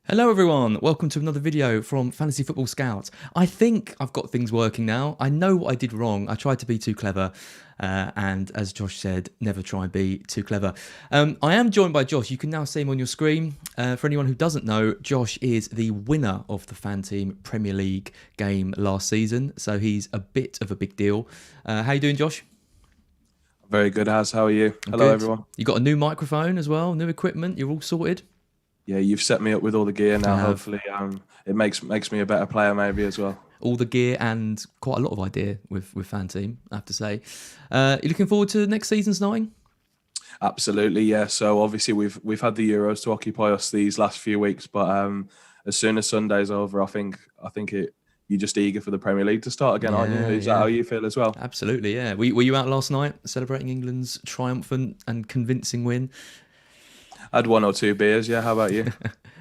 Hello everyone, welcome to another video from Fantasy Football Scout. I think I've got things working now. I know what I did wrong. I tried to be too clever, and as Josh said, never try and be too clever. I am joined by Josh. You can now see him on your screen. For anyone who doesn't know, Josh is the winner of the FanTeam Premier League game last season, so he's a bit of a big deal. How you doing, Josh? Very good, Az. How are you? I'm Hello, good. everyone. You got a new microphone as well, new equipment. You're all sorted. Yeah, you've set me up with all the gear I now. have. Hopefully, it makes me a better player, maybe as well. All the gear and quite a lot of idea with FanTeam, I have to say. You looking forward to next season's nine? Absolutely, yeah. So obviously, we've had the Euros to occupy us these last few weeks, but as soon as Sunday's over, I think you're just eager for the Premier League to start again, aren't you? Yeah, Is that how yeah, you feel as well? absolutely. Yeah. Were you out last night celebrating England's triumphant and convincing win? I had one or two beers. Yeah, how about you?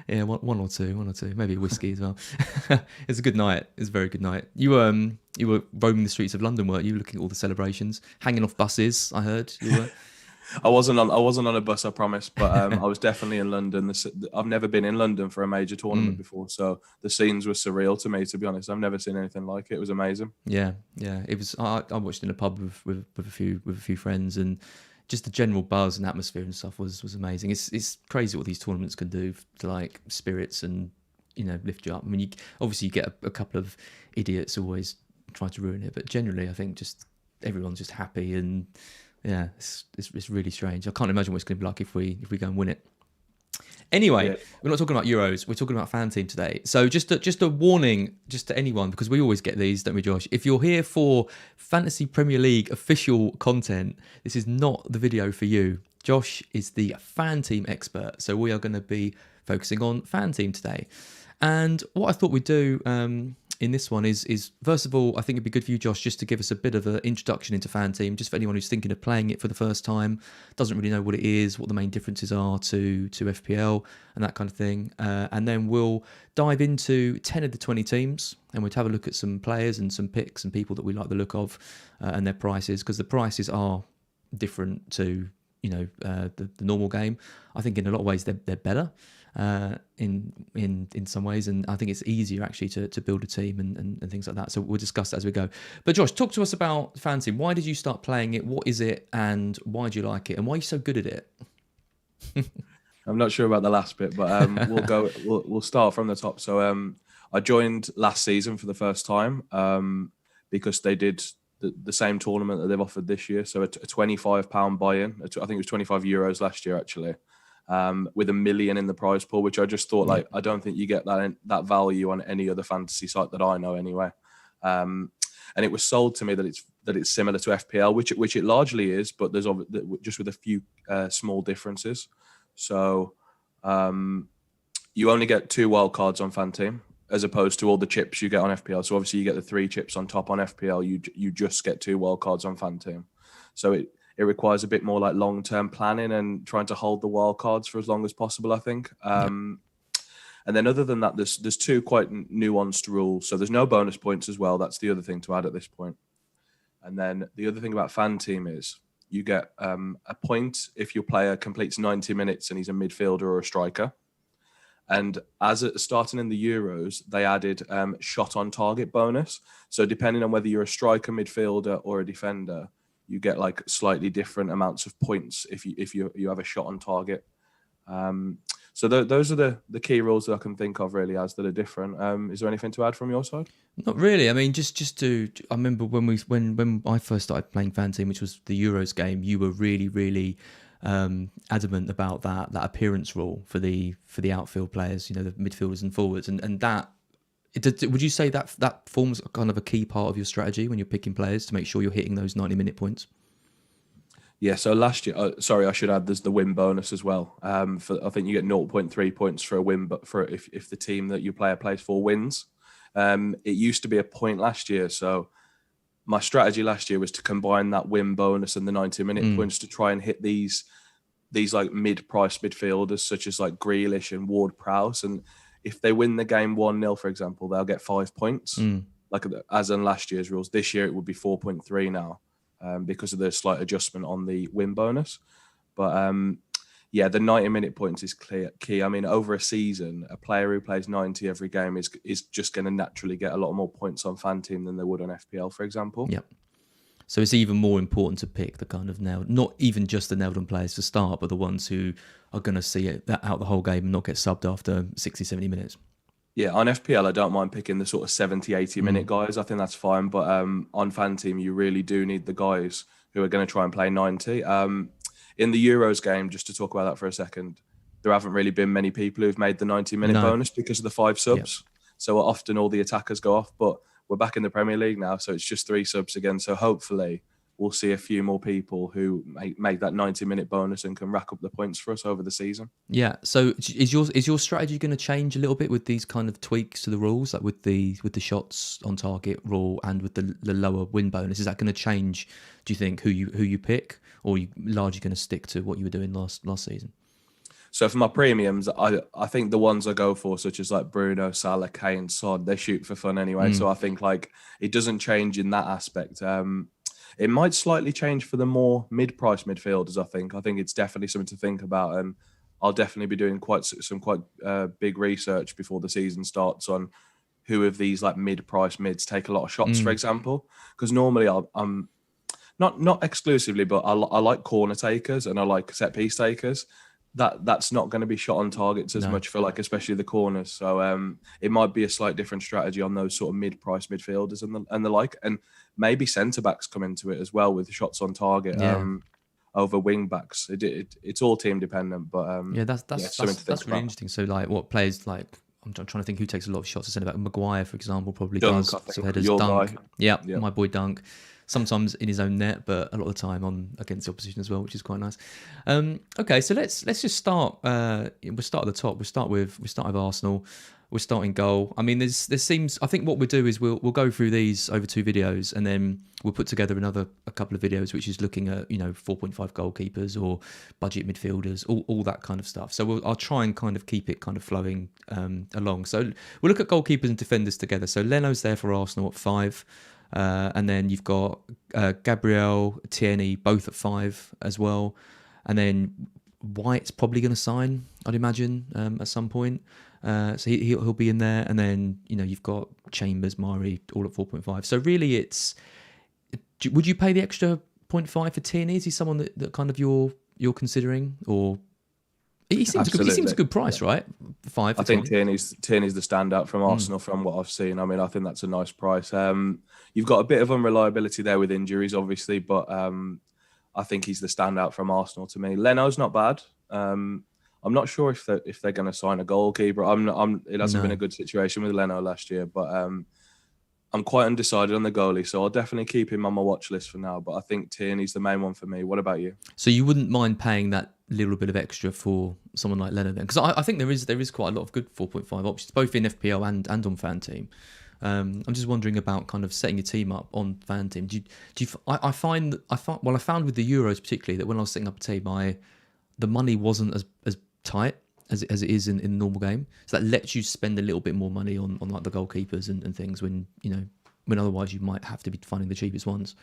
Yeah, one or two, maybe a whiskey as well. It's a good night. It was a very good night. You were roaming the streets of London, weren't you? Looking at all the celebrations, hanging off buses. I heard you were. I wasn't on a bus, I promise, but I was definitely in London. I've never been in London for a major tournament Mm, before, so the scenes were surreal to me. To be honest, I've never seen anything like it. It was amazing. yeah, yeah. It was. I watched in a pub with a few friends, and just the general buzz and atmosphere and stuff was amazing. It's crazy what these tournaments can do to like spirits and lift you up. I mean, obviously you get a couple of idiots always try to ruin it, but generally I think just everyone's just happy and yeah, it's really strange. I can't imagine what it's going to be like if we go and win it. Anyway, Yeah. we're not talking about Euros. We're talking about FanTeam today. So just a warning, just to anyone, because we always get these, don't we, Josh? If you're here for Fantasy Premier League official content, this is not the video for you. Josh is the FanTeam expert, so we are going to be focusing on FanTeam today. And what I thought we'd do in this one is first of all, I think it'd be good for you, Josh, just to give us a bit of an introduction into FanTeam, just for anyone who's thinking of playing it for the first time, doesn't really know what it is, what the main differences are to FPL and that kind of thing. And then we'll dive into 10 of the 20 teams and we'll have a look at some players and some picks and people that we like the look of and their prices, because the prices are different to the normal game. I think in a lot of ways they're better in some ways, and I think it's easier actually to build a team and things like that. So we'll discuss that as we go. But Josh, talk to us about FanTeam. Why did you start playing it? What is it, and why do you like it, and why are you so good at it? I'm not sure about the last bit, but we'll start from the top. So I joined last season for the first time because they did the same tournament that they've offered this year. So a £25 buy-in. I think it was €25 last year actually. With $1 million in the prize pool, which I just thought I don't think you get that value on any other fantasy site that I know anyway. And it was sold to me that it's similar to FPL, which it largely is, but there's just with a few small differences. So you only get 2 wild cards on FanTeam as opposed to all the chips you get on FPL. So obviously you get the 3 chips on top on FPL. You just get 2 wild cards on FanTeam. So it requires a bit more like long-term planning and trying to hold the wild cards for as long as possible, I think. And then other than that, there's 2 quite nuanced rules. So there's no bonus points as well. That's the other thing to add at this point. And then the other thing about FanTeam is you get a point if your player completes 90 minutes and he's a midfielder or a striker. And starting in the Euros, they added shot on target bonus. So depending on whether you're a striker, midfielder, or a defender, you get like slightly different amounts of points if you have a shot on target. So those are the key rules that I can think of really as that are different. Is there anything to add from your side? Not really. I mean, I remember when I first started playing FanTeam, which was the Euros game, you were really adamant about that appearance rule for the outfield players, the midfielders and forwards, and that. Would you say that forms kind of a key part of your strategy when you're picking players to make sure you're hitting those 90-minute points? Yeah, so last year, sorry, I should add, there's the win bonus as well. I think you get 0.3 points for a win, but for if the team that your player plays for wins. It used to be a point last year, so my strategy last year was to combine that win bonus and the 90-minute points to try and hit these like mid-price midfielders such as like Grealish and Ward-Prowse, and if they win the game 1-0, for example, they'll get 5 points, like as in last year's rules. This year it would be 4.3 now because of the slight adjustment on the win bonus. But yeah, the 90-minute points is key. I mean, over a season, a player who plays 90 every game is just going to naturally get a lot more points on FanTeam than they would on FPL, for example. Yep. So it's even more important to pick the kind of nailed, not even just the nailed on players to start, but the ones who are going to see it out the whole game and not get subbed after 60, 70 minutes. Yeah, on FPL, I don't mind picking the sort of 70, 80-minute guys. I think that's fine. But on FanTeam, you really do need the guys who are going to try and play 90. In the Euros game, just to talk about that for a second, there haven't really been many people who've made the 90-minute bonus because of the 5 subs. Yep. So often all the attackers go off. But we're back in the Premier League now, so it's just 3 subs again. So hopefully we'll see a few more people who make that 90-minute bonus and can rack up the points for us over the season. Yeah. So is your strategy going to change a little bit with these kind of tweaks to the rules, like with the shots on target rule and with the lower win bonus? Is that going to change? Do you think who you pick, or are you largely going to stick to what you were doing last season? So for my premiums, I think the ones I go for, such as like Bruno, Salah, Kane, Son, they shoot for fun anyway. So I think like it doesn't change in that aspect. It might slightly change for the more mid-price midfielders, I think. I think it's definitely something to think about. And I'll definitely be doing quite big research before the season starts on who of these like mid-price mids take a lot of shots, for example. Because normally I'm not exclusively, but I like corner takers and I like set-piece takers. That's not going to be shot on targets as much for like especially the corners. So it might be a slight different strategy on those sort of mid-price midfielders and the like, and maybe centre backs come into it as well with shots on target over wing backs. It's all team dependent, but that's really interesting. So like what players like. I'm trying to think who takes a lot of shots. I said about Maguire, for example, probably Dunk, does. So headers, Dunk. Yeah, my boy Dunk. Sometimes in his own net, but a lot of the time on against the opposition as well, which is quite nice. Okay, so let's just start. We'll start at the top. We start with Arsenal. We're starting goal. I mean, there seems. I think what we'll do is we'll go through these over 2 videos, and then we'll put together a couple of videos, which is looking at 4.5 goalkeepers or budget midfielders, all that kind of stuff. So I'll try and kind of keep it kind of flowing along. So we'll look at goalkeepers and defenders together. So Leno's there for Arsenal at 5. And then you've got Gabriel, Tierney, both at 5 as well. And then White's probably going to sign, I'd imagine, at some point. So he'll be in there. And then, you've got Chambers, Mari, all at 4.5. So really would you pay the extra 0.5 for Tierney? Is he someone that kind of you're considering? Or he seems a good price, right? 5. I think Tierney's the standout from Arsenal from what I've seen. I mean, I think that's a nice price. You've got a bit of unreliability there with injuries, obviously, but I think he's the standout from Arsenal to me. Leno's not bad. I'm not sure if they're going to sign a goalkeeper. It hasn't been a good situation with Leno last year, but I'm quite undecided on the goalie, so I'll definitely keep him on my watch list for now. But I think Tierney's the main one for me. What about you? So you wouldn't mind paying that little bit of extra for someone like Leno then? Because I think there is quite a lot of good 4.5 options, both in FPL and on FanTeam. I'm just wondering about kind of setting your team up on FanTeam. I found with the Euros particularly that when I was setting up a team, the money wasn't as tight as it is in the normal game. So that lets you spend a little bit more money on like the goalkeepers and things when otherwise you might have to be finding the cheapest ones.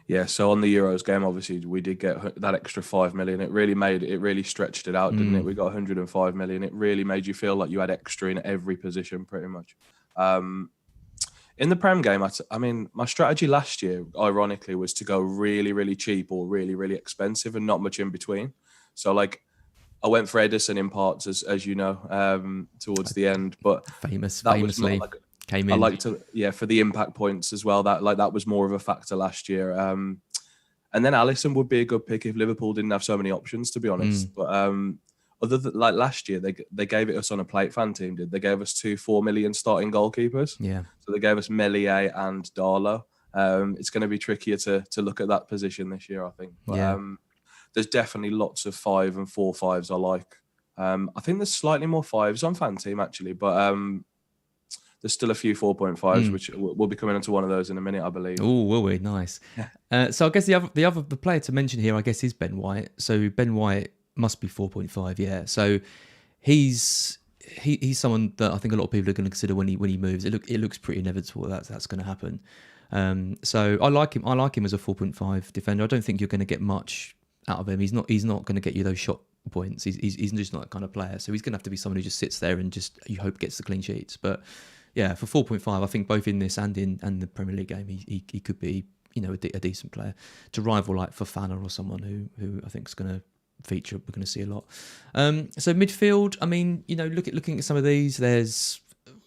Yeah, so on the Euros game, obviously we did get that extra 5 million. It really stretched it out, didn't it? We got 105 million. It really made you feel like you had extra in every position, pretty much. In the Prem game, I mean, my strategy last year, ironically, was to go really, really cheap or really, really expensive and not much in between. So like, I went for Edison in parts, as you know, towards the end, but famously. Came in. I like to, for the impact points as well. That was more of a factor last year. And then Alisson would be a good pick if Liverpool didn't have so many options, to be honest. But other than like last year, they gave it us on a plate. FanTeam did. They gave us 2 4 million starting goalkeepers. Yeah. So they gave us Meslier and Darlow. It's going to be trickier to look at that position this year, I think. But, there's definitely lots of 5 and 4.5s I like. I think there's slightly more 5s on FanTeam actually, but there's still a few 4.5s, which we'll be coming into one of those in a minute, I believe. Oh, will we? Nice. So I guess the player to mention here, I guess, is Ben White. So Ben White must be 4.5, yeah. So he's someone that I think a lot of people are going to consider when he moves. It looks pretty inevitable that's going to happen. So I like him. I like him as a 4.5 defender. I don't think you're going to get much out of him. He's not going to get you those shot points. He's just not that kind of player. So he's going to have to be someone who just sits there and just you hope gets the clean sheets. But yeah, for 4.5, I think both in this and the Premier League game, he could be a decent player to rival like Fofana or someone who I think is going to feature. We're going to see a lot. So midfield, I mean, looking at some of these, there's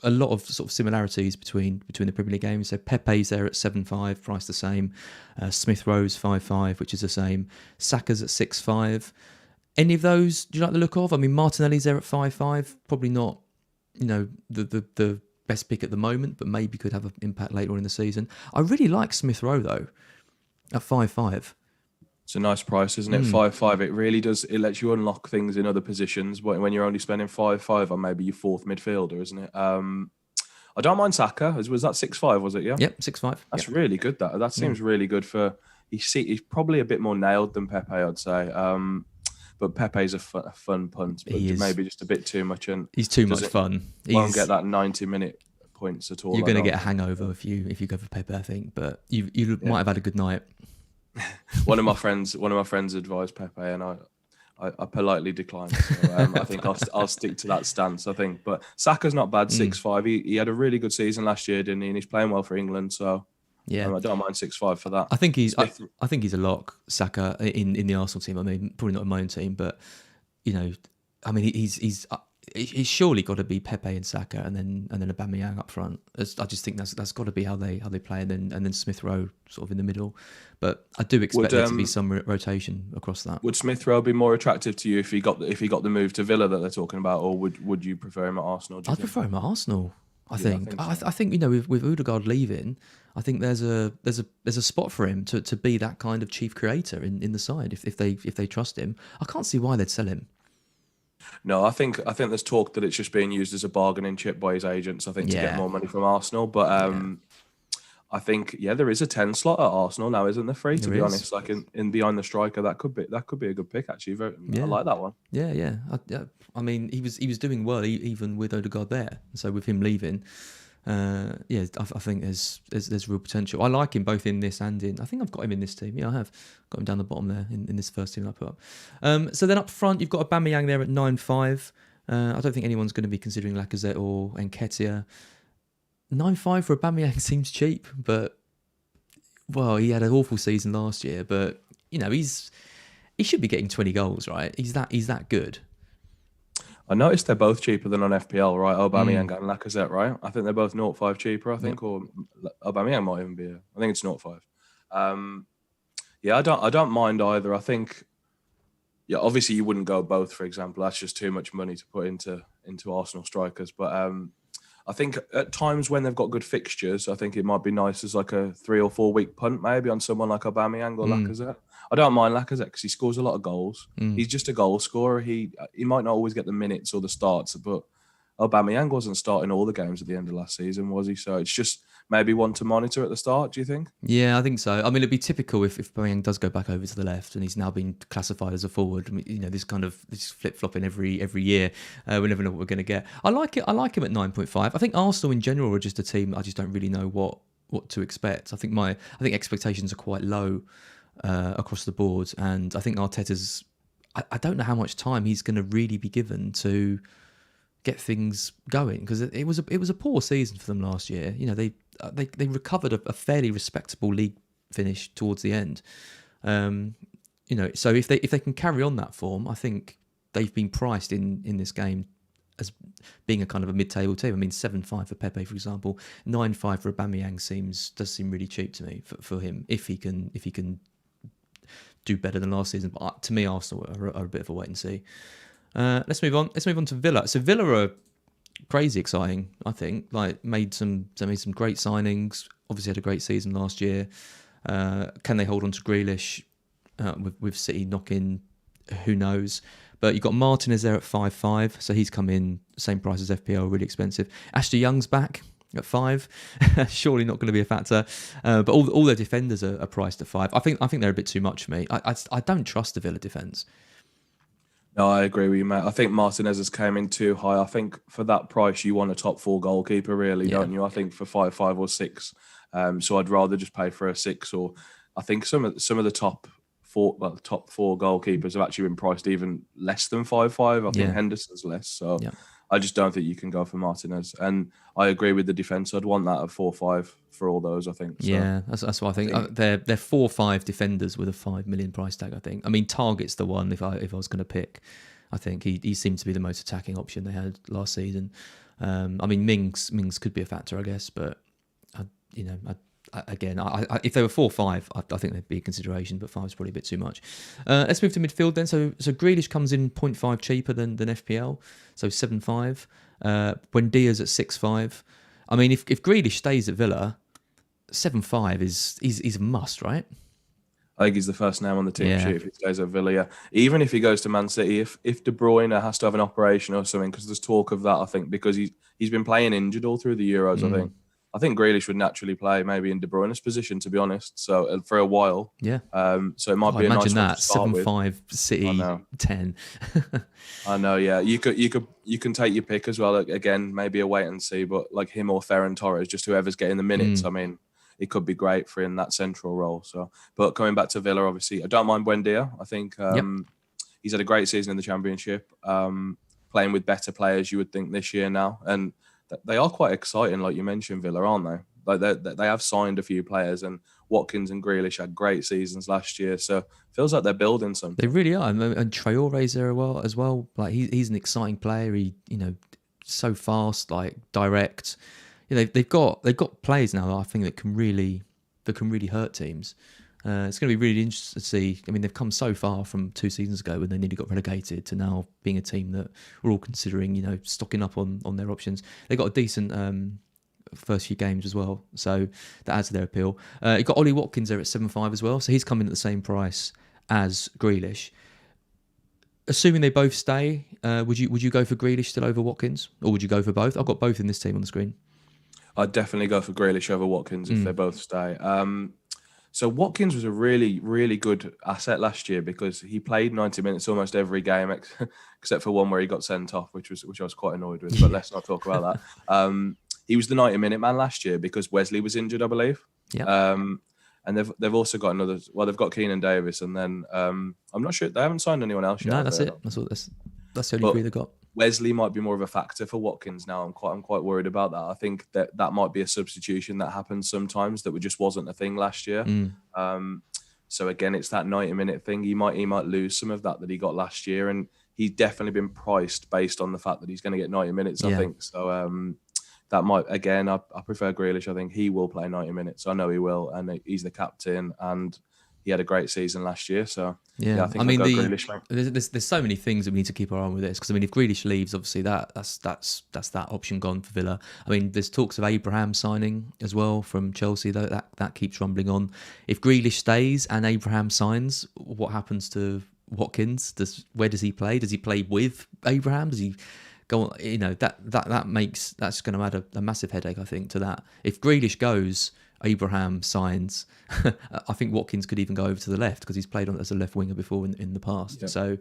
a lot of sort of similarities between the Premier League games. So Pepe's there at 7.5, price the same. Smith Rowe's 5.5, which is the same. Saka's at 6.5. Any of those do you like the look of? I mean, Martinelli's there at 5.5. Probably not, the best pick at the moment, but maybe could have an impact later on in the season. I really like Smith Rowe though, at 5.5. It's a nice price, isn't it? 5.5. It really does. It lets you unlock things in other positions when you're only spending 5.5 on maybe your fourth midfielder, isn't it? I don't mind Saka. Was that 6.5? Was it? Yeah. Yep, 6.5. That's really good. That seems really good for. He's probably a bit more nailed than Pepe, I'd say. But Pepe's a fun punt, but maybe just a bit too much. And he's too much fun. He won't get that 90-minute points at all. You're going to get a hangover if you go for Pepe, I think. But you might have had a good night. One of my friends advised Pepe, and I politely declined. So, I think I'll stick to that stance. I think, but Saka's not bad. 6.5. He had a really good season last year, didn't he? And he's playing well for England. So yeah, I don't mind 6.5 for that. I think he's a lock, Saka, in the Arsenal team. I mean, probably not in my own team, but I mean, he's surely got to be Pepe and Saka, and then Aubameyang up front. I just think that's got to be how they play, and then Smith Rowe sort of in the middle. But I do expect there to be some rotation across that. Would Smith Rowe be more attractive to you if he got the move to Villa that they're talking about, or would you prefer him at Arsenal? I'd prefer him at Arsenal. I think with Odegaard leaving, I think there's a spot for him to be that kind of chief creator in the side if they trust him. I can't see why they'd sell him. No, I think there's talk that it's just being used as a bargaining chip by his agents. I think to get more money from Arsenal, but I think there is a 10 slot at Arsenal now, isn't there? Free to be honest, like in behind the striker, that could be a good pick actually. I like that one. Yeah. I mean, he was doing well even with Odegaard there. So with him leaving, I think there's real potential. I like him both in this and in. I think I've got him in this team. Yeah, I have got him down the bottom there in this first team I put up. So then up front, you've got Aubameyang there at 9.5. I don't think anyone's going to be considering Lacazette or Nketiah. 9.5 for Aubameyang seems cheap, but well, he had an awful season last year. But he should be getting 20 goals, right? He's that good. I noticed they're both cheaper than on FPL, right? Aubameyang and Lacazette, right? I think they're both 0.5 cheaper, I think, or Aubameyang might even be. I think it's 0.5. I don't mind either. I think, obviously you wouldn't go both, for example. That's just too much money to put into Arsenal strikers. But I think at times when they've got good fixtures, I think it might be nice as like a 3 or 4 week punt maybe on someone like Aubameyang or Lacazette. I don't mind Lacazette because he scores a lot of goals. He's just a goal scorer. He might not always get the minutes or the starts, but Aubameyang wasn't starting all the games at the end of last season, was he? So it's just maybe one to monitor at the start, do you think? Yeah, I think so. I mean, it'd be typical if Aubameyang does go back over to the left and he's now been classified as a forward. I mean, this flip-flopping every year. We never know what we're going to get. I like him at 9.5. I think Arsenal in general are just a team I just don't really know what to expect. I think expectations are quite low across the board, and I think Arteta's. I don't know how much time he's going to really be given to get things going, because it was a poor season for them last year. They recovered a fairly respectable league finish towards the end. So if they can carry on that form, I think they've been priced in this game as being a kind of a mid-table team. I mean, 7.5 for Pepe, for example, 9.5 for Aubameyang does seem really cheap to me for him if he can do better than last season. But to me, Arsenal are a bit of a wait and see. Let's move on. Let's move on to Villa. So Villa are crazy exciting, I think. Like made some great signings. Obviously had a great season last year. Can they hold on to Grealish with City knocking? Who knows? But you've got Martinez there at 5.5, so he's come in same price as FPL, really expensive. Ashley Young's back at 5, surely not going to be a factor. But all their defenders are priced at 5. I think they're a bit too much for me. I don't trust the Villa defence. No, I agree with you, mate. I think Martinez has came in too high. I think for that price, you want a top 4 goalkeeper, really, don't you? I think for 5 or 6. So I'd rather just pay for a 6. Or I think some of the top top 4 goalkeepers have actually been priced even less than 5.5. I think Henderson's less. So I just don't think you can go for Martinez. And I agree with the defence. I'd want that at 4.5 for all those, I think. So, yeah, that's what I think. They're 4-5 defenders with a 5 million price tag, I think. I mean, Target's the one if I was going to pick. I think he seemed to be the most attacking option they had last season. I mean, Mings could be a factor, I guess, but again, if they were 4-5, I think they'd be a consideration, but 5 is probably a bit too much. Let's move to midfield then. So Grealish comes in 0.5 cheaper than FPL, so 7.5. Buendia's at 6.5. I mean, if Grealish stays at Villa, 7.5 is a must, right? I think he's the first name on the team sheet if he stays at Villa. Yeah. Even if he goes to Man City, if De Bruyne has to have an operation or something, because there's talk of that, I think, because he's been playing injured all through the Euros, I think Grealish would naturally play maybe in De Bruyne's position, to be honest. So for a while, so it might be a nice one to start with. 7.5 City 10. I know, yeah. You can take your pick as well. Again, maybe a wait and see, but like him or Ferran Torres, just whoever's getting the minutes. I mean, it could be great for in that central role. So, but coming back to Villa, obviously, I don't mind Buendia. I think he's had a great season in the Championship, playing with better players. You would think this year now, and they are quite exciting, like you mentioned, Villa, aren't they? Like they have signed a few players, and Watkins and Grealish had great seasons last year. So it feels like they're building something. They really are, and Traore's there as well. Like he's an exciting player. He so fast, like direct. They've got players now that I think that can really hurt teams. It's going to be really interesting to see. I mean, they've come so far from 2 seasons ago when they nearly got relegated to now being a team that we're all considering, stocking up on their options. They got a decent first few games as well, so that adds to their appeal. You've got Ollie Watkins there at 7.5 as well, so he's coming at the same price as Grealish. Assuming they both stay, would you go for Grealish still over Watkins, or would you go for both? I've got both in this team on the screen. I'd definitely go for Grealish over Watkins if they both stay. So Watkins was a really, really good asset last year because he played 90 minutes almost every game, except for one where he got sent off, which I was quite annoyed with. But let's not talk about that. He was the 90-minute man last year because Wesley was injured, I believe. Yeah. And they've also got another. Well, they've got Keenan Davis, and then I'm not sure they haven't signed anyone else yet. No, that's it. That's the only three they got. Wesley might be more of a factor for Watkins now. I'm quite worried about that. I think that might be a substitution that happens sometimes that just wasn't a thing last year. So again, it's that 90-minute thing. He might lose some of that he got last year, and he's definitely been priced based on the fact that he's going to get 90 minutes. I think so. That might again. I prefer Grealish. I think he will play 90 minutes. I know he will, and he's the captain and. He had a great season last year, so I think Grealish, there's so many things that we need to keep our eye on with this because I mean, if Grealish leaves, obviously that's that option gone for Villa. I mean, there's talks of Abraham signing as well from Chelsea, though that keeps rumbling on. If Grealish stays and Abraham signs, what happens to Watkins? Where does he play? Does he play with Abraham? Does he go on? That's going to add a massive headache, I think, to that. If Grealish goes. Abraham signs. I think Watkins could even go over to the left because he's played as a left winger before in the past. Yep. So,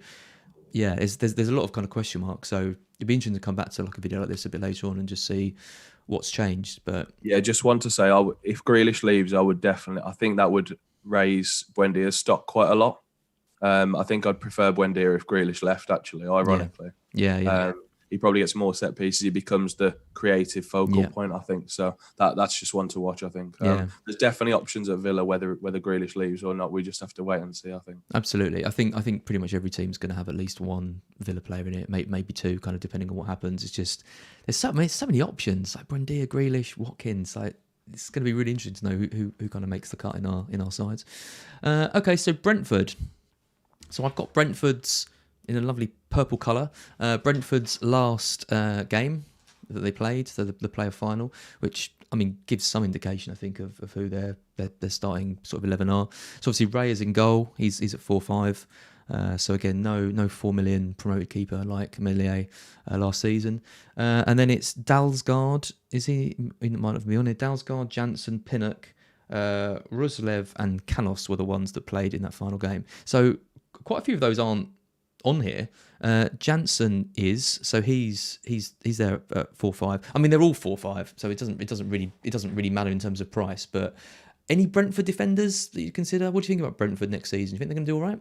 there's a lot of kind of question marks. So it'd be interesting to come back to like a video like this a bit later on and just see what's changed. But just want to say, if Grealish leaves, I think that would raise Buendia's stock quite a lot. I think I'd prefer Buendia if Grealish left. Actually, ironically, he probably gets more set pieces. He becomes the creative focal point, I think. So that's just one to watch, I think. There's definitely options at Villa, whether Grealish leaves or not. We just have to wait and see, I think. Absolutely. I think pretty much every team's going to have at least one Villa player in it, maybe two, kind of depending on what happens. It's just, there's so many options, like Buendia, Grealish, Watkins. Like, it's going to be really interesting to know who kind of makes the cut in our sides. Okay, so Brentford. So I've got Brentford's in a lovely purple colour. Brentford's last game that they played, so the playoff final, which I mean gives some indication, I think, of who their starting sort of 11 are. So obviously Ray is in goal. He's at 4.5. So again, no 4 million promoted keeper like Melier last season. And then it's Dalsgaard. He might have been on it. Dalsgaard, Jansen, Pinnock, Ruslev, and Canos were the ones that played in that final game. So quite a few of those aren't on here. Jansen is, so he's there at 4.5. I mean, they're all 4.5, so it doesn't really matter in terms of price. But Any Brentford defenders that you consider? What do you think about Brentford next season? Do you think they're going to do all right?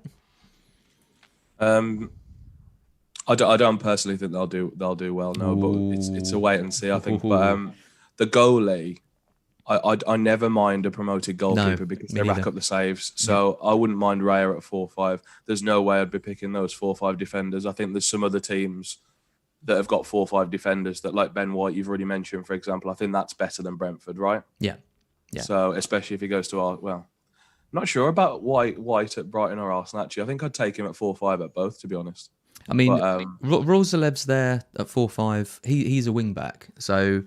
I don't personally think they'll do well. No, but it's a wait and see. I think. But the goalie, I never mind a promoted goalkeeper because they rack up the saves. So I wouldn't mind Raya at 4-5. There's no way I'd be picking those 4-5 defenders. I think there's some other teams that have got 4-5 defenders that, like Ben White, you've already mentioned, for example. I think that's better than Brentford, right? Yeah. Yeah. So especially if he goes to I'm not sure about White at Brighton or Arsenal. Actually, I think I'd take him at 4-5 at both, to be honest. I mean, Rosalev's there at 4-5. He's a wing back, so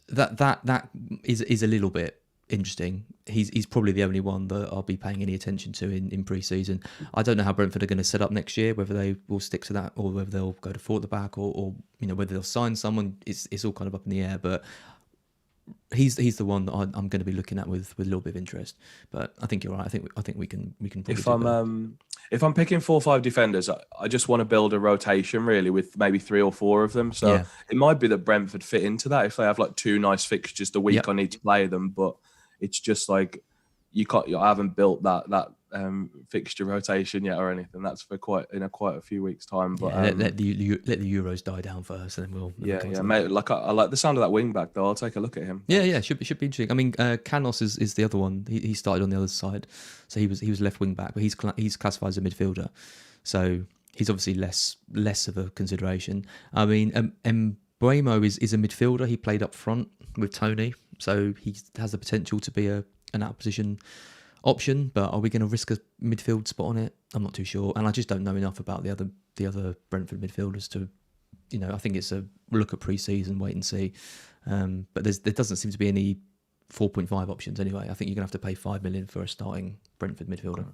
that is a little bit interesting. He's probably the only one that I'll be paying any attention to in pre-season. I don't know how Brentford are going to set up next year, whether they will stick to that or whether they'll go to 4 at the back or whether they'll sign someone. It's all kind of up in the air, but he's the one that I'm going to be looking at with a little bit of interest. But I think you're right. I think we can probably if I'm picking 4-5 defenders, I just want to build a rotation really with maybe 3 or 4 of them. So it might be that Brentford fit into that if they have like 2 nice fixtures the week I need to play them. But it's just like I haven't built that fixture rotation yet or anything. That's for quite a few weeks time. But let the Euros die down first, and then we'll mate. Like I like the sound of that wing back though. I'll take a look at him. Yeah, should be interesting. I mean, Canos is the other one. He started on the other side, so he was left wing back, but he's classified as a midfielder, so he's obviously less of a consideration. I mean, Mbeumo is a midfielder. He played up front with Tony, so he has the potential to be an out position option, but are we going to risk a midfield spot on it? I'm not too sure, and I just don't know enough about the other Brentford midfielders to, I think it's a look at pre-season, wait and see. But there doesn't seem to be any 4.5 options anyway. I think you're going to have to pay 5 million for a starting Brentford midfielder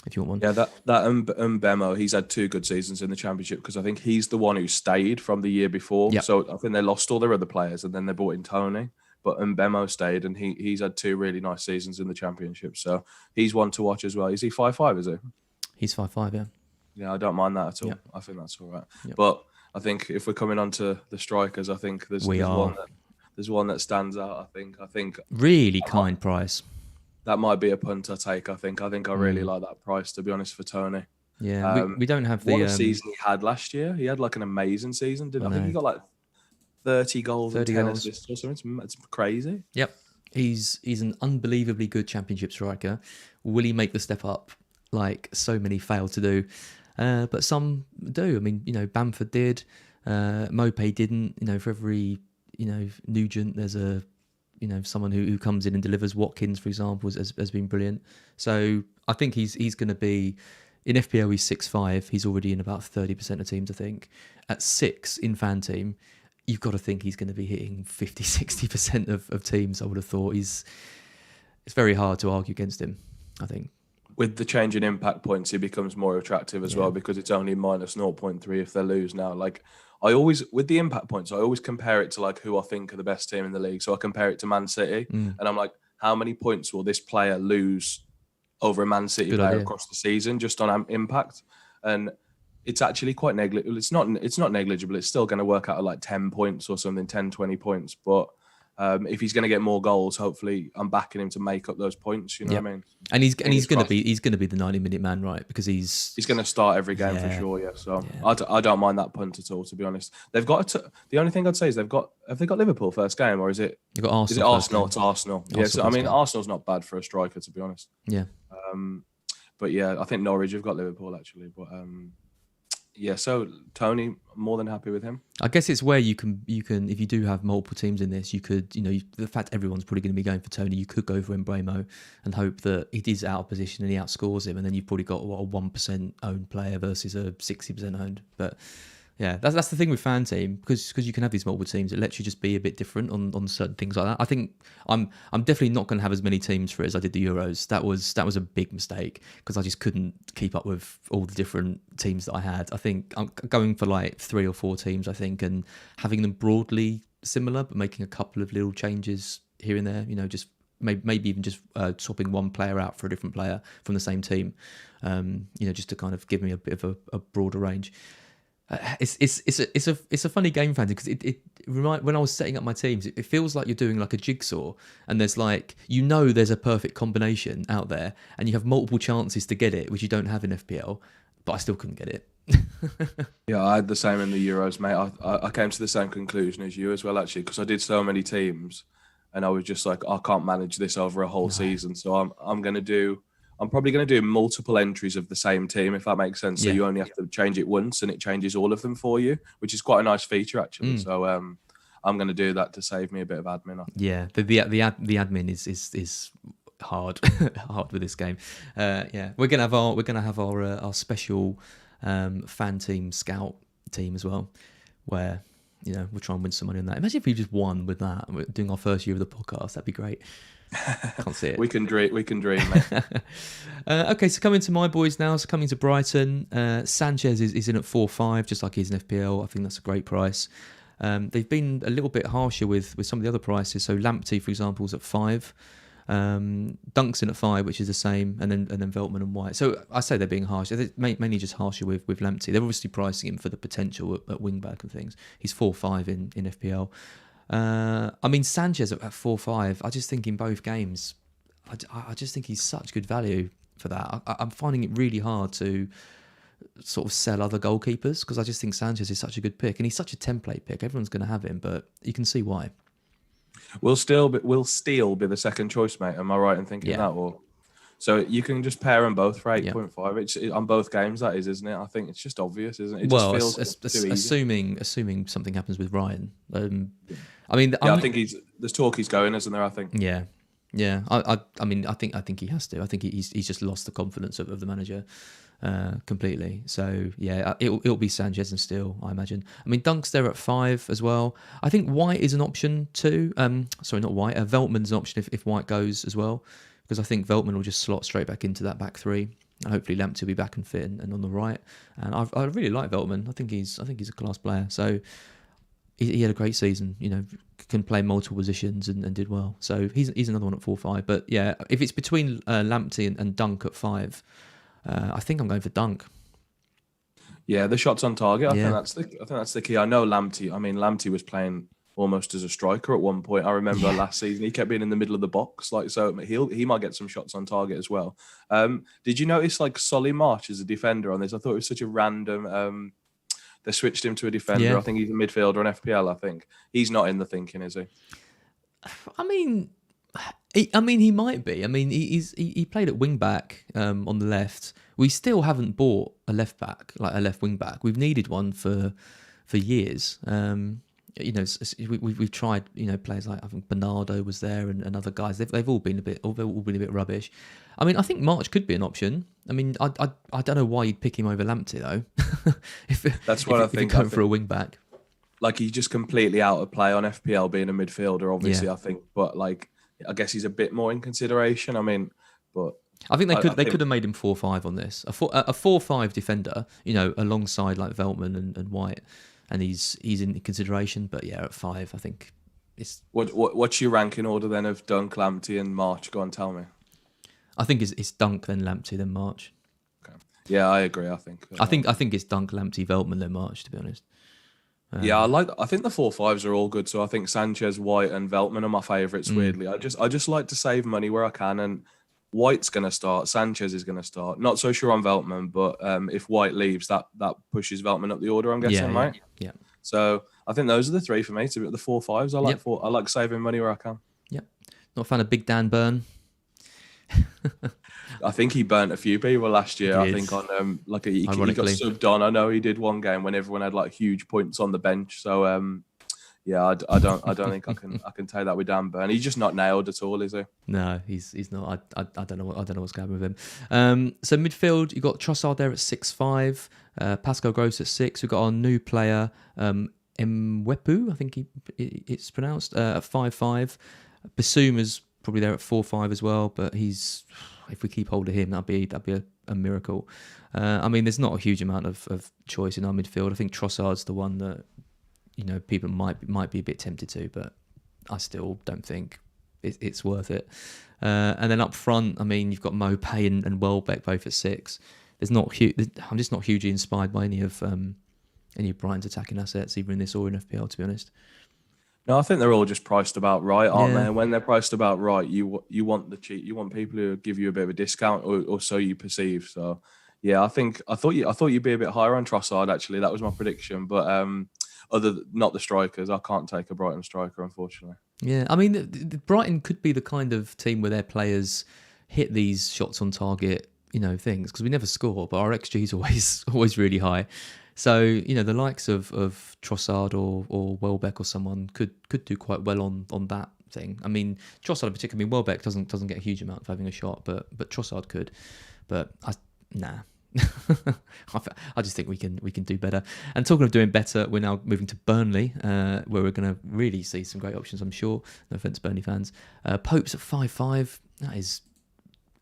if you want one. Yeah, that Mbeumo, he's had 2 good seasons in the Championship because I think he's the one who stayed from the year before. Yep. So I think they lost all their other players and then they brought in Tony. But Mbeumo stayed, and he's had 2 really nice seasons in the Championship. So he's one to watch as well. Is he 5'5", is he? He's 5'5", yeah. Yeah, I don't mind that at all. Yep. I think that's all right. Yep. But I think if we're coming on to the strikers, I think there's one that stands out, I think really kind price. That might be a punt I take, I think. I really like that price, to be honest, for Tony. Yeah, we don't have the... What a season he had last year. He had like an amazing season, didn't I think he got like 30 goals and 10 assists or something. It's crazy. Yep. He's an unbelievably good Championship striker. Will he make the step up like so many fail to do? But some do. I mean, Bamford did. Mopé didn't. For every, Nugent, there's a, someone who comes in and delivers. Watkins, for example, has been brilliant. So I think he's going to be... In FPL, he's 6'5". He's already in about 30% of teams, I think. At 6 in FanTeam, you've got to think he's going to be hitting 50, 60% of teams, I would have thought. It's very hard to argue against him, I think. With the change in impact points, he becomes more attractive as well because it's only minus 0.3 if they lose now. Like, with the impact points, I always compare it to like who I think are the best team in the league. So I compare it to Man City and I'm like, how many points will this player lose over a Man City player across the season just on impact? And it's actually quite negligible. It's not negligible. It's still going to work out at like 10 points or something, 10, 20 points. But if he's going to get more goals, hopefully I'm backing him to make up those points. You know what I mean? And he's going to be the 90-minute man, right? Because he's going to start every game for sure. Yeah. So I don't mind that punt at all, to be honest. They've got the only thing I'd say is have they got Liverpool first game, or is it? You've got Arsenal. Is it Arsenal? It's Arsenal. Yeah. So I mean, Arsenal's not bad for a striker, to be honest. Yeah. But yeah, I think Norwich have got Liverpool actually, but. Yeah, so Tony, more than happy with him. I guess it's where you can if you do have multiple teams in this, you could, the fact everyone's probably going to be going for Tony, you could go for Mbeumo and hope that it is out of position and he outscores him, and then you've probably got a 1% owned player versus a 60% owned. But yeah, that's the thing with FanTeam, because you can have these multiple teams. It lets you just be a bit different on certain things like that. I think I'm definitely not going to have as many teams for it as I did the Euros. That was a big mistake because I just couldn't keep up with all the different teams that I had. I think I'm going for like 3 or 4 teams, I think, and having them broadly similar, but making a couple of little changes here and there. Just maybe even just swapping one player out for a different player from the same team. Just to kind of give me a bit of a broader range. It's a funny game, fantasy, because when I was setting up my teams, it feels like you're doing like a jigsaw, and there's like, there's a perfect combination out there, and you have multiple chances to get it, which you don't have in FPL. But I still couldn't get it. Yeah, I had the same in the Euros, mate. I came to the same conclusion as you as well, actually, because I did so many teams, and I was just like, I can't manage this over a whole season. So I'm probably going to do multiple entries of the same team, if that makes sense. So you only have to change it once, and it changes all of them for you, which is quite a nice feature, actually. So I'm going to do that to save me a bit of admin, I think. Yeah, the admin is hard with this game. We're gonna have our special FanTeam scout team as well, where we'll try and win some money on that. Imagine if we just won with that. We're doing our first year of the podcast. That'd be great. Can't see it. We can dream, mate. Okay, so coming to my boys now. So coming to Brighton, Sanchez is in at 4.5, just like he's in FPL. I think that's a great price. They've been a little bit harsher with some of the other prices. So Lamptey, for example, is at 5. Dunk's in at 5, which is the same, and then Veltman and White. So I say they're being harsh. They're mainly just harsher with Lamptey. They're obviously pricing him for the potential at wing back and things. He's 4.5 in FPL. I mean, Sanchez at 4.5. I just think in both games, I just think he's such good value for that. I'm finding it really hard to sort of sell other goalkeepers, because I just think Sanchez is such a good pick, and he's such a template pick. Everyone's going to have him, but you can see why. Will Steele be the second choice, mate? Am I right in thinking that? Or so you can just pair them both for 8.5. It's on both games, that is, isn't it? I think it's just obvious, isn't it? It just feels assuming something happens with Ryan. I think there's talk he's going, isn't there? I think. Yeah. I think he has to. I think he's just lost the confidence of the manager completely. So yeah, it'll be Sanchez and Steele, I imagine. I mean, Dunk's there at 5 as well. I think White is an option too. Sorry, not White. Veltman's an option if White goes as well, because I think Veltman will just slot straight back into that back three. And hopefully Lamptey will be back and fit and on the right. And I really like Veltman. I think he's a class player. So he had a great season. Can play multiple positions and did well. So he's another one at 4.5. But yeah, if it's between Lamptey and Dunk at 5. I think I'm going for Dunk. Yeah, the shots on target. I think that's the key. I know Lamptey. I mean, Lamptey was playing almost as a striker at one point. I remember last season he kept being in the middle of the box. So he might get some shots on target as well. Did you notice Solly March as a defender on this? I thought it was such a random. They switched him to a defender. Yeah. I think he's a midfielder on FPL. I think he's not in the thinking, is he? I mean, he might be. I mean, he played at wing back on the left. We still haven't bought a left back, like a left wing back. We've needed one for years. We've tried. Players like, I think Bernardo was there and other guys. They've all been a bit rubbish. I mean, I think March could be an option. I mean, I don't know why you'd pick him over Lamptey though. That's what I think. If you're going for a wing back, he's just completely out of play on FPL being a midfielder. Obviously, I think, but I guess he's a bit more in consideration. I mean, but I think they could have made him 4.5 on this. A 4.5 defender, alongside like Veltman and White, and he's in consideration. But yeah, at 5, I think it's. What's your ranking order then of Dunk, Lamptey, and March? Go on, tell me. I think it's Dunk, then Lamptey, then March. Okay. Yeah, I agree. I think it's Dunk, Lamptey, Veltman, then March. To be honest. I think the 4.5s are all good. So I think Sanchez, White, and Veltman are my favourites. Weirdly, I just like to save money where I can, and White's going to start. Sanchez is going to start. Not so sure on Veltman, but if White leaves, that pushes Veltman up the order. I'm guessing, right? Yeah. So I think those are the 3 for me. To be the 4.5s, I like saving money where I can. Yep. Not a fan of Big Dan Burn. I think he burnt a few people last year. I think on he got subbed on. I know he did one game when everyone had huge points on the bench. So I don't think I can take that with Dan Burn. He's just not nailed at all, is he? No, he's not. I don't know what's going on with him. So midfield, you got Trossard there at 6.5, Pascal Gross at 6. We've got our new player Mwepu, I think it's pronounced, at 5.5. Basuma's probably there at 4.5 as well, but if we keep hold of him, that'd be a miracle. I mean, there's not a huge amount of choice in our midfield. I think Trossard's the one that people might be a bit tempted to, but I still don't think it's worth it. And then up front, I mean, you've got Mopay and Welbeck both at 6. I'm just not hugely inspired by any of any of Brighton's attacking assets, either in this or in FPL, to be honest. No, I think they're all just priced about right, aren't Yeah. they? And when they're priced about right, you want the cheap, you want people who give you a bit of a discount, or so you perceive. So, yeah, I thought you'd be a bit higher on Trossard. Actually, that was my prediction. But not the strikers. I can't take a Brighton striker, unfortunately. Yeah, I mean, the Brighton could be the kind of team where their players hit these shots on target, things, because we never score, but our XG is always really high. So, the likes of Trossard or Welbeck or someone could do quite well on that thing. I mean, Trossard in particular, Welbeck doesn't get a huge amount of having a shot, but Trossard could. But nah. I just think we can do better. And talking of doing better, we're now moving to Burnley, where we're going to really see some great options, I'm sure. No offence, Burnley fans. Pope's at 5.5. That is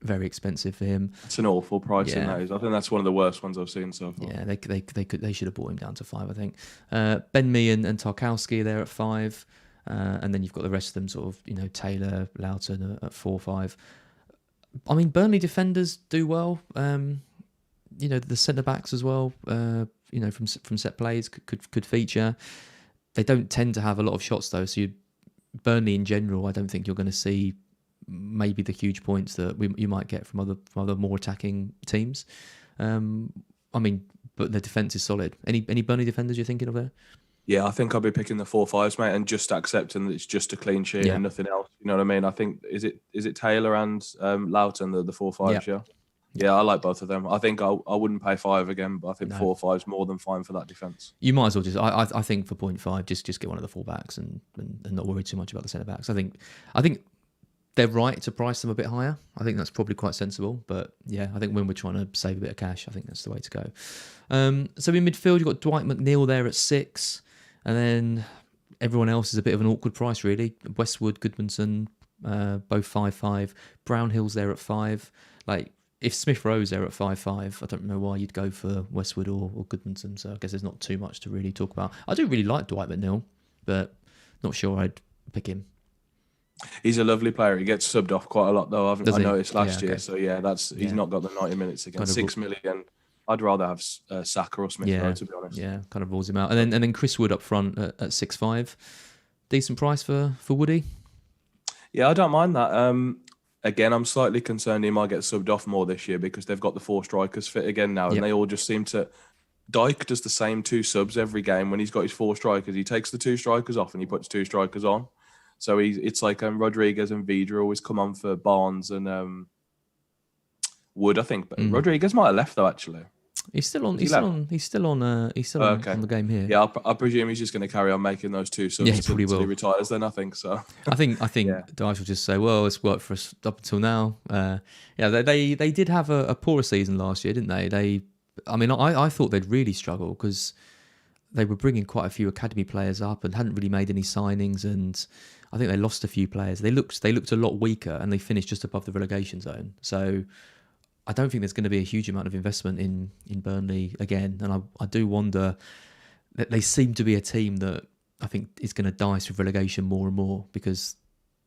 very expensive for him. It's an awful pricing, that is. I think that's one of the worst ones I've seen so far. Yeah, they should have bought him down to 5, I think. Ben Mee and Tarkowski there at 5, and then you've got the rest of them sort of, Taylor, Loughton at 4-5. I mean, Burnley defenders do well. The centre backs as well. From set plays could feature. They don't tend to have a lot of shots though. So Burnley in general, I don't think you're going to see maybe the huge points that you might get from other more attacking teams. But their defence is solid. Any Burnley defenders you're thinking of there? Yeah, I think I'll be picking the 4-5s, mate, and just accepting that it's just a clean sheet and nothing else. You know what I mean? I think is it Taylor and Loughton the 4-5s? Yeah. Yeah, I like both of them. I think I wouldn't pay 5 again, but I think 4-5's more than fine for that defence. You might as well just. I think for 0.5, just get one of the fullbacks and not worry too much about the centre backs. I think they're right to price them a bit higher. I think that's probably quite sensible. But yeah, I think when we're trying to save a bit of cash, I think that's the way to go. So in midfield, you've got Dwight McNeil there at 6, and then everyone else is a bit of an awkward price really. Westwood, Goodmanson, both 5.5. Brownhill's there at 5. Like, if Smith Rowe's there at 5.5, I don't know why you'd go for Westwood or Goodmanson. So I guess there's not too much to really talk about. I do really like Dwight McNeil, but not sure I'd pick him. He's a lovely player. He gets subbed off quite a lot though. I noticed last year. Okay. So yeah, he's not got the 90 minutes again. 6 million. I'd rather have Saka or Smith Rowe, to be honest. Yeah, kind of rules him out. And then Chris Wood up front at 6.5. Decent price for Woody. Yeah, I don't mind that. Again, I'm slightly concerned he might get subbed off more this year because they've got the 4 strikers fit again now, and they all just seem to. Dyke does the same 2 subs every game when he's got his 4 strikers. He takes the 2 strikers off and he puts 2 strikers on. So it's like Rodriguez and Vidra always come on for Barnes and Wood, I think. But Rodriguez might have left though, actually. He's still on the game here. Yeah, I presume he's just going to carry on making those 2 subs until he retires. Then I think so. I think Dyche will just say, "Well, it's worked for us up until now." They did have a poorer season last year, didn't they? I thought they'd really struggle because they were bringing quite a few academy players up and hadn't really made any signings, and I think they lost a few players. They looked a lot weaker, and they finished just above the relegation zone. So I don't think there's going to be a huge amount of investment in Burnley again. And I do wonder that they seem to be a team that I think is going to dice with relegation more and more because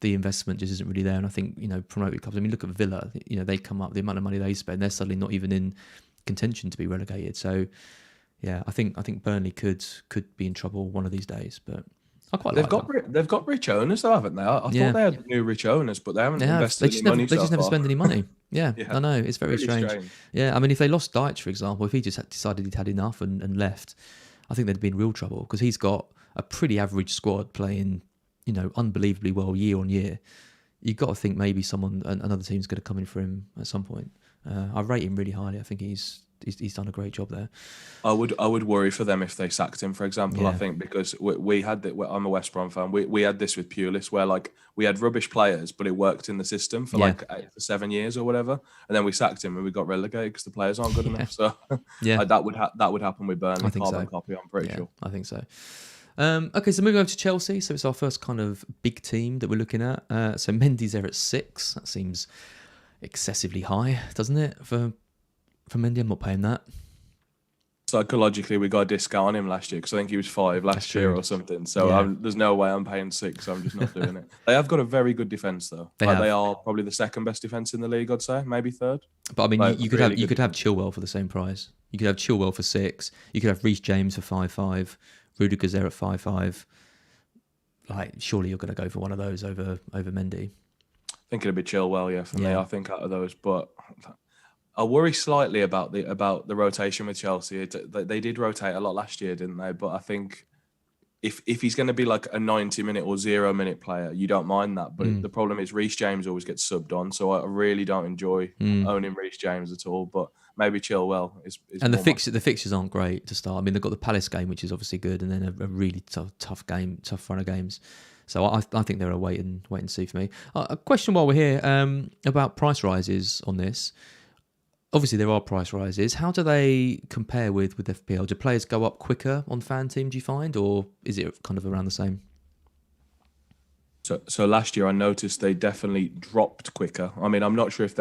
the investment just isn't really there. And I think, promoted clubs, look at Villa, they come up, the amount of money they spend, they're suddenly not even in contention to be relegated. So yeah, I think Burnley could be in trouble one of these days, but I quite like them. They've got rich owners though, haven't they? I thought they had new rich owners, but they haven't invested any money. They just never spend any money. Yeah, I know. It's very really strange. Yeah, if they lost Dyche, for example, if he just decided he'd had enough and left, I think they'd be in real trouble because he's got a pretty average squad playing, unbelievably well year on year. You've got to think maybe another team's going to come in for him at some point. I rate him really highly. I think he's done a great job there. I would worry for them if they sacked him, for example. I think because we had that. I'm a West Brom fan. We had this with Pulis, where we had rubbish players, but it worked in the system for 7 years or whatever, and then we sacked him and we got relegated because the players aren't good enough. So that would happen with Burnley. I think carbon copy. I'm pretty sure. I think so. Okay, so moving over to Chelsea. So it's our first kind of big team that we're looking at. So Mendy's there at 6. That seems excessively high, doesn't it? For Mendy, I'm not paying that. psychologically we got a discount on him last year because I think he was 5 last year or something. So there's no way I'm paying 6. So I'm just not doing it. They have got a very good defense though. They are probably the second best defense in the league, I'd say, maybe third. But I mean, you could have Chilwell for the same price. You could have Chilwell for 6. You could have Reece James for 5.5. Rudiger's there at 5.5. Like, surely you're going to go for one of those over Mendy. I think it'd be Chilwell, for me. I think out of those, but I worry slightly about the rotation with Chelsea. They did rotate a lot last year, didn't they? But I think if he's going to be like a 90-minute or 0-minute player, you don't mind that. But the problem is Reece James always gets subbed on, so I really don't enjoy owning Reece James at all. But maybe Chilwell is and the fixtures aren't great to start. I mean, they've got the Palace game, which is obviously good, and then a really tough run of games. So I think they're a wait and see for me. A question while we're here about price rises on this. Obviously, there are price rises. How do they compare with FPL? Do players go up quicker on FanTeam, do you find, or is it kind of around the same? So last year, I noticed they definitely dropped quicker. I mean, I'm not sure if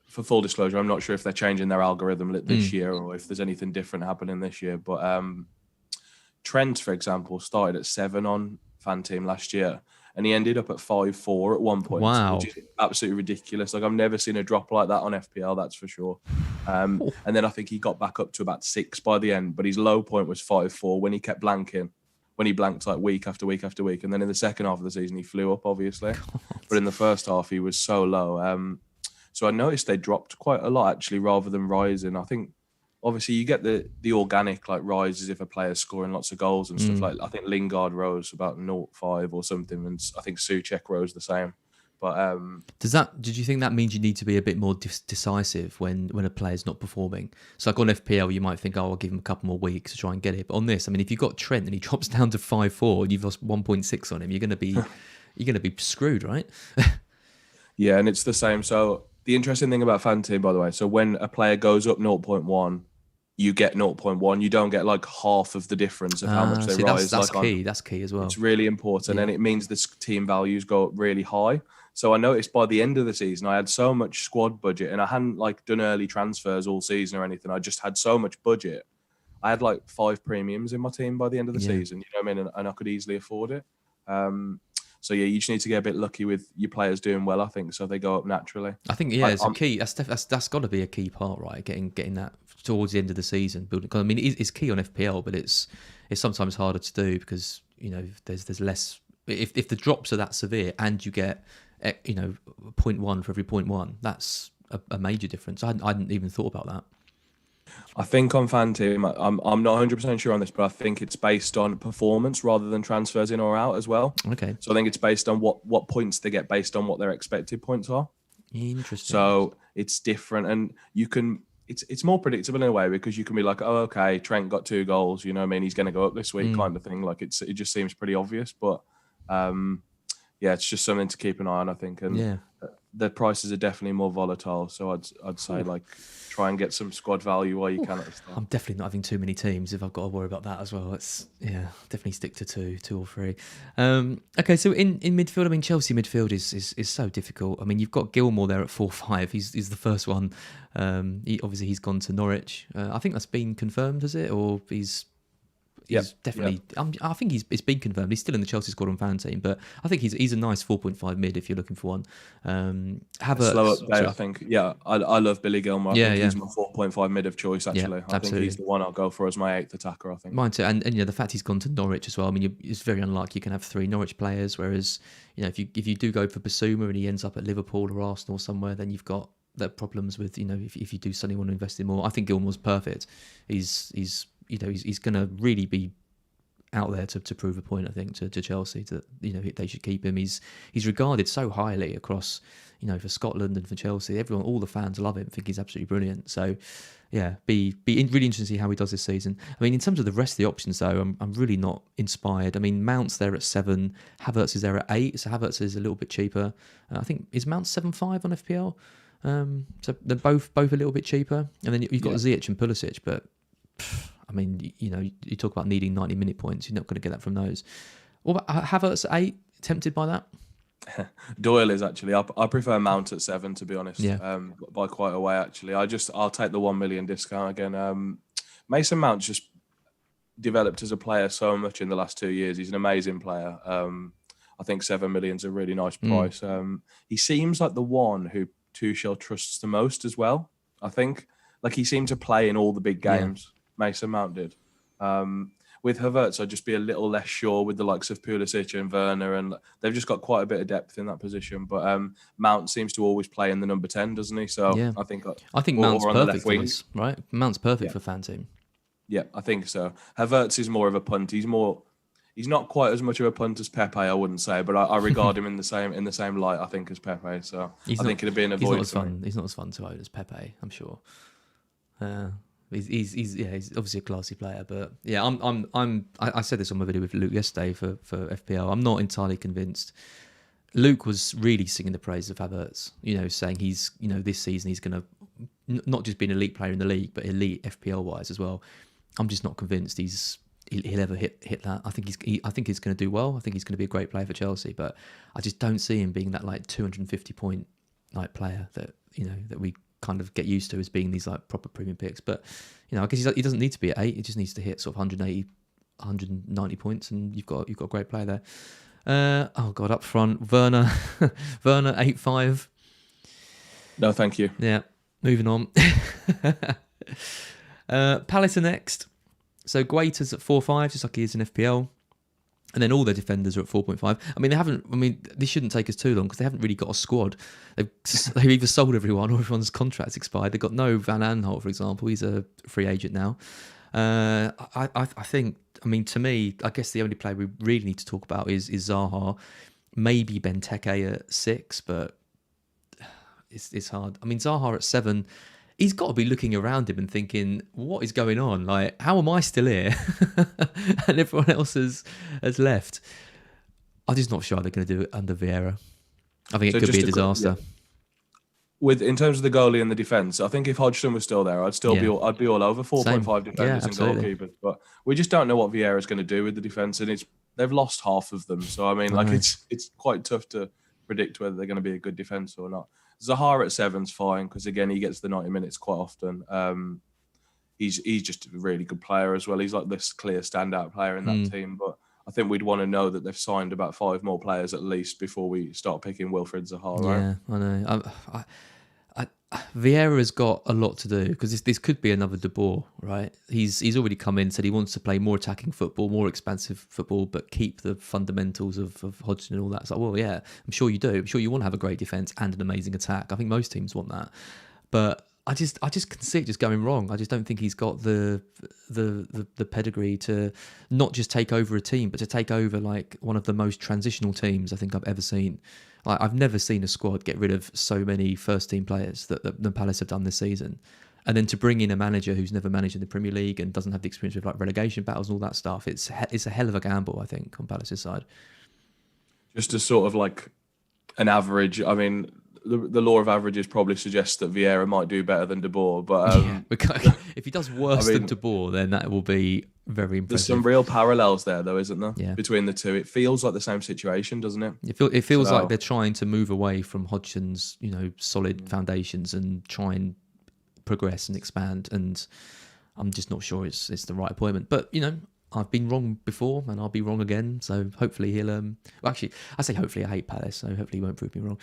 for full disclosure, I'm not sure if they're changing their algorithm this year or if there's anything different happening this year. But Trent, for example, started at 7 on FanTeam last year, and he ended up at 5.4 at one point. Wow. Which is absolutely ridiculous. Like, I've never seen a drop like that on FPL, that's for sure. And then I think he got back up to about 6 by the end, but his low point was 5.4 when he kept blanking. When he blanked like week after week after week. And then in the second half of the season, he flew up, obviously. But in the first half, he was so low. So I noticed they dropped quite a lot, actually, rather than rising. I think, obviously, you get the organic like rises if a player's scoring lots of goals and stuff. Like, I think Lingard rose about 0.5 or something, and I think Souček rose the same. But did you think that means you need to be a bit more decisive when a player's not performing? So like on FPL, you might think, I'll give him a couple more weeks to try and get it. But on this, I mean, if you've got Trent and he drops down to 5.4 and you've lost 1.6 on him, you're going to be screwed, right? Yeah, and it's the same. So the interesting thing about FanTeam, by the way, so when a player goes up 0.1, you get 0.1. You don't get like half of the difference of how much they rise. That's key. That's key as well. It's really important, and it means the team values go up really high. So I noticed by the end of the season, I had so much squad budget, and I hadn't like done early transfers all season or anything. I just had so much budget. I had like 5 premiums in my team by the end of the season. You know what I mean? And I could easily afford it. So yeah, you just need to get a bit lucky with your players doing well, I think, so they go up naturally. I think it's a key. That's got to be a key part, right? Getting that towards the end of the season. Because I mean, it's key on FPL, but it's sometimes harder to do because there's less. If the drops are that severe and you get 0.1 for every 0.1, that's a major difference. I hadn't even thought about that. I think on FanTeam, I'm not 100% sure on this, but I think it's based on performance rather than transfers in or out as well. Okay. So I think it's based on what points they get based on what their expected points are. Interesting. So it's different, and you can. It's more predictable in a way because you can be like, oh, okay, Trent got 2 goals. You know what I mean? He's going to go up this week, kind of thing. Like it just seems pretty obvious, but it's just something to keep an eye on, I think. And the prices are definitely more volatile. So I'd say like try and get some squad value while you can at the start. I'm definitely not having too many teams if I've got to worry about that as well. Definitely stick to 2 or 3. Okay, so in midfield, I mean, Chelsea midfield is so difficult. I mean, you've got Gilmour there at 4.5. He's the first one. He's gone to Norwich. I think that's been confirmed, has it? Or he's definitely. I think it's been confirmed. He's still in the Chelsea squad on FanTeam, but I think he's a nice 4.5 mid if you're looking for one. Havertz, slow update, I think. Yeah, I love Billy Gilmour. I think he's my 4.5 mid of choice. Actually, I think he's the one I'll go for as my 8th attacker. I think mine too. And the fact he's gone to Norwich as well. I mean, it's very unlikely you can have 3 Norwich players. Whereas if you do go for Basuma and he ends up at Liverpool or Arsenal or somewhere, then you've got the problems with if you do suddenly want to invest in more. I think Gilmour's perfect. He's going to really be out there to prove a point, I think, to Chelsea that they should keep him. He's regarded so highly across for Scotland and for Chelsea. All the fans love him, think he's absolutely brilliant. So be really interesting to see how he does this season. I mean, in terms of the rest of the options though, I'm really not inspired. I mean, Mount's there at 7, Havertz is there at 8, so Havertz is a little bit cheaper. I think is Mount 7.5 on FPL. So they're both a little bit cheaper, and then you've got Ziyech and Pulisic, but I mean, you talk about needing 90-minute points. You're not going to get that from those. What about Havertz at 8? Tempted by that? Doyle is actually. I prefer Mount at 7, to be honest. By quite a way, actually. I'll take the 1 million discount again. Mason Mount's just developed as a player so much in the last 2 years. He's an amazing player. I think 7 million's a really nice price. He seems like the one who Tuchel trusts the most as well. I think like he seemed to play in all the big games. Mason Mount did. With Havertz, I'd just be a little less sure with the likes of Pulisic and Werner, and they've just got quite a bit of depth in that position. But Mount seems to always play in the number 10, doesn't he? So I think Mount's perfect for this, right? Mount's perfect for FanTeam. Yeah, I think so. Havertz is more of a punt. He's not quite as much of a punt as Pepe, I wouldn't say, but I regard him in the same light, I think, as Pepe. So I think it'd be an avoid. He's not as fun to own as Pepe, I'm sure. He's obviously a classy player, but yeah, I said this on my video with Luke yesterday for FPL. I'm not entirely convinced. Luke was really singing the praise of Havertz, saying he's, this season he's going to not just be an elite player in the league, but elite FPL wise as well. I'm just not convinced he'll ever hit that. I think he's going to do well. I think he's going to be a great player for Chelsea, but I just don't see him being that like 250 point like player that that we kind of get used to as being these like proper premium picks. But I guess he doesn't need to be at 8. He just needs to hit sort of 180, 190 points, and you've got a great player there. Oh god, up front, Werner 8.5. No, thank you. Yeah, moving on. Palace are next. So Guaita's at 4.5, just like he is in FPL. And then all their defenders are at 4.5. This shouldn't take us too long because they haven't really got a squad. They've either sold everyone or everyone's contract's expired. They've got no Van Aanholt, for example. He's a free agent now. I think, to me, I guess the only player we really need to talk about is Zaha. Maybe Benteke at 6, but it's hard. Zaha at 7... He's got to be looking around him and thinking, what is going on? Like, how am I still here? And everyone else has left. I'm just not sure they're going to do it under Vieira. I think it could be a disaster. In terms of the goalie and the defence, I think if Hodgson was still there, I'd be all over 4.5 defenders and goalkeepers. But we just don't know what Vieira's going to do with the defence, and they've lost half of them. So it's quite tough to predict whether they're going to be a good defence or not. Zaha at 7's fine because again he gets the 90 minutes quite often. He's just a really good player as well. He's like this clear standout player in that team. But I think we'd want to know that they've signed about 5 more players at least before we start picking Wilfried Zaha. Right? Yeah, I know. Vieira's got a lot to do because this could be another De Boer, right? He's already come in, said he wants to play more attacking football, more expansive football, but keep the fundamentals of Hodgson and all that. It's like, well, yeah, I'm sure you do. I'm sure you want to have a great defence and an amazing attack. I think most teams want that, but I just can see it just going wrong. I just don't think he's got the pedigree to not just take over a team, but to take over like one of the most transitional teams I think I've ever seen. I've never seen a squad get rid of so many first-team players that the Palace have done this season. And then to bring in a manager who's never managed in the Premier League and doesn't have the experience of like relegation battles and all that stuff, it's a hell of a gamble, I think, on Palace's side. Just as sort of like an average, the law of averages probably suggests that Vieira might do better than De Boer, but if he does worse than De Boer, then that will be very impressive. There's some real parallels there, though, isn't there? Yeah. Between the two, it feels like the same situation, doesn't it? It feels like they're trying to move away from Hodgson's, solid foundations and try and progress and expand. And I'm just not sure it's the right appointment. But I've been wrong before and I'll be wrong again. So hopefully he'll... actually, I say hopefully, I hate Palace, so hopefully he won't prove me wrong.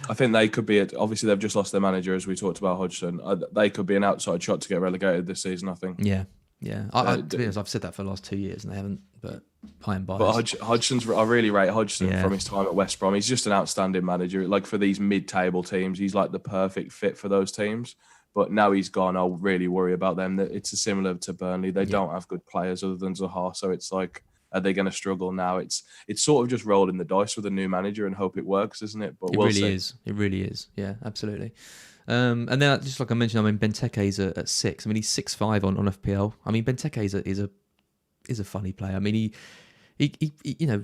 I think they could be... Obviously, they've just lost their manager, as we talked about Hodgson. They could be an outside shot to get relegated this season, I think. Yeah. To be honest, I've said that for the last 2 years and they haven't, but I am biased. But I really rate Hodgson from his time at West Brom. He's just an outstanding manager. Like for these mid-table teams, he's like the perfect fit for those teams. But now he's gone, I'll really worry about them. It's similar to Burnley. They don't have good players other than Zaha. So it's like, are they going to struggle now? It's sort of just rolling the dice with a new manager and hope it works, isn't it? But we'll see. It really is. Yeah, absolutely. And then, just like I mentioned, Benteke's at 6. He's 6.5 on FPL. Benteke is a funny player. He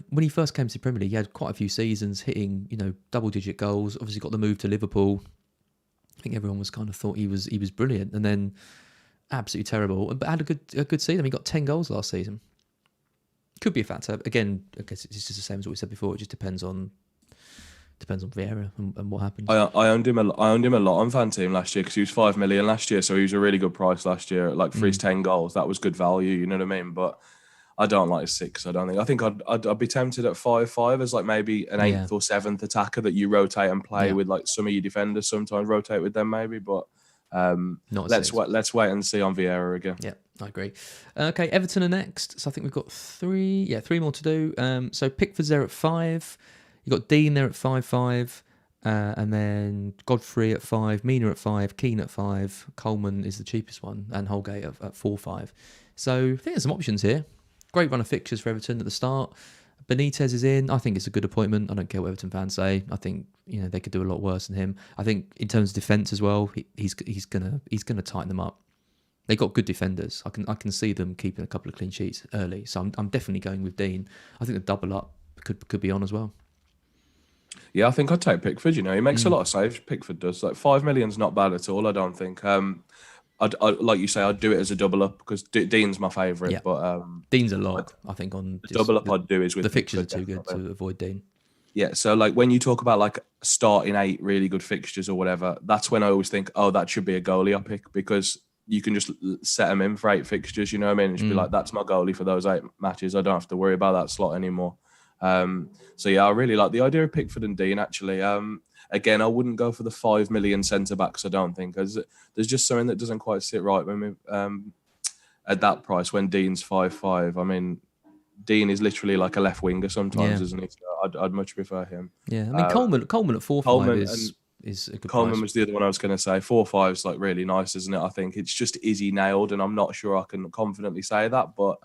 when he first came to the Premier League, he had quite a few seasons hitting, double-digit goals. Obviously, got the move to Liverpool. I think everyone was kind of thought he was brilliant, and then absolutely terrible. But had a good season. He got 10 goals last season. Could be a factor. Again, I guess it's just the same as what we said before. It just depends on depends on Vieira and what happens. I owned him. I owned him a lot on FanTeam last year because he was 5 million last year, so he was a really good price last year. Like for his 10 goals, that was good value. You know what I mean? But I don't like 6. I don't think. I think I'd be tempted at 5-5 as like maybe an 8th or 7th attacker that you rotate and play with, like some of your defenders. Sometimes rotate with them maybe, but let's wait and see on Vieira again. Yeah, I agree. Okay, Everton are next. So I think we've got 3 more to do. So Pickford's there at 5. You've got Dean there at 5-5. And then Godfrey at 5, Mina at 5, Keane at 5, Coleman is the cheapest one, and Holgate at 4-5. So I think there's some options here. Great run of fixtures for Everton at the start. Benitez is in. I think it's a good appointment. I don't care what Everton fans say. I think they could do a lot worse than him. I think in terms of defence as well, he's gonna tighten them up. They got good defenders. I can see them keeping a couple of clean sheets early. So I'm definitely going with Dean. I think the double up could be on as well. Yeah, I think I'd take Pickford. He makes a lot of saves. Pickford does. Like 5 million's not bad at all. I don't think. I'd like you say, I'd do it as a double up because Dean's my favourite. Yeah. But Dean's a log. I think on the double up I'd do is with the fixtures Pickford, are too good to avoid Dean. Yeah, so like when you talk about like starting 8 really good fixtures or whatever, that's when I always think, oh, that should be a goalie I pick because you can just set them in for 8 fixtures. You know what I mean? And just be like, that's my goalie for those 8 matches. I don't have to worry about that slot anymore. So yeah, I really like the idea of Pickford and Dean actually. Again, I wouldn't go for the 5 million centre backs. I don't think because there's just something that doesn't quite sit right when we at that price when Dean's 5-5. I mean, Dean is literally like a left winger sometimes, isn't he? So I'd much prefer him. Yeah, I mean Coleman at 4-5 is a good Coleman price. was the other one I was going to say. 4-5 is like really nice, isn't it? I think it's just is he nailed, and I'm not sure I can confidently say that, but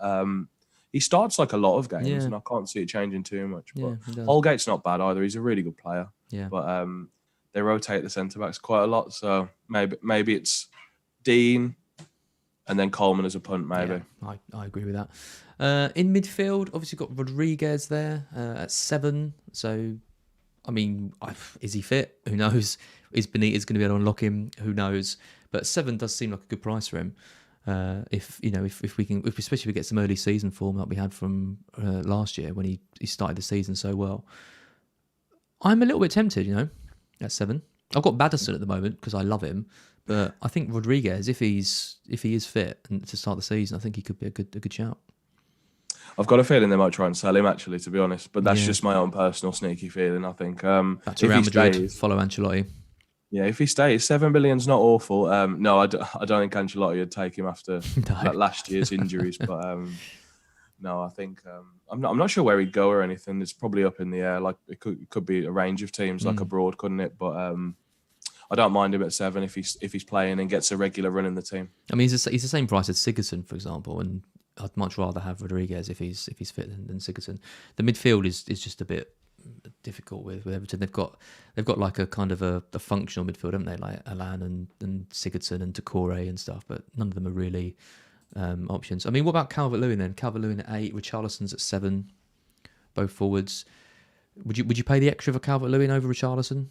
he starts like a lot of games, and I can't see it changing too much. But Holgate's not bad either. He's a really good player. Yeah. But they rotate the centre backs quite a lot, so maybe it's Dean and then Coleman as a punt. Maybe. Yeah, I agree with that. In midfield, obviously got Rodriguez there at 7. So, I mean, is he fit? Who knows? Is Benitez going to be able to unlock him? Who knows? But 7 does seem like a good price for him. If we can, especially if we get some early season form that we had from last year when he started the season so well. I'm a little bit tempted, at 7. I've got Maddison at the moment because I love him, but I think Rodriguez, if he is fit and to start the season, I think he could be a good shout. I've got a feeling they might try and sell him actually, to be honest, but that's just my own personal sneaky feeling. I think back to Real Madrid, follow Ancelotti. Yeah, if he stays, 7 million's not awful. No, I don't think Ancelotti would take him after last year's injuries. But no, I think I'm not sure where he'd go or anything. It's probably up in the air. Like it could be a range of teams, like abroad, couldn't it? But I don't mind him at 7 if he's playing and gets a regular run in the team. I mean, he's the same price as Sigurdsson, for example, and I'd much rather have Rodriguez if he's fit than Sigurdsson. The midfield is just a bit difficult with Everton. They've got like a kind of a functional midfield, haven't they? Like Alan and Sigurdsson and Decore and stuff, but none of them are really options. I mean, what about Calvert-Lewin then? Calvert-Lewin at 8, Richarlison's at 7, both forwards. Would you pay the extra for Calvert-Lewin over Richarlison?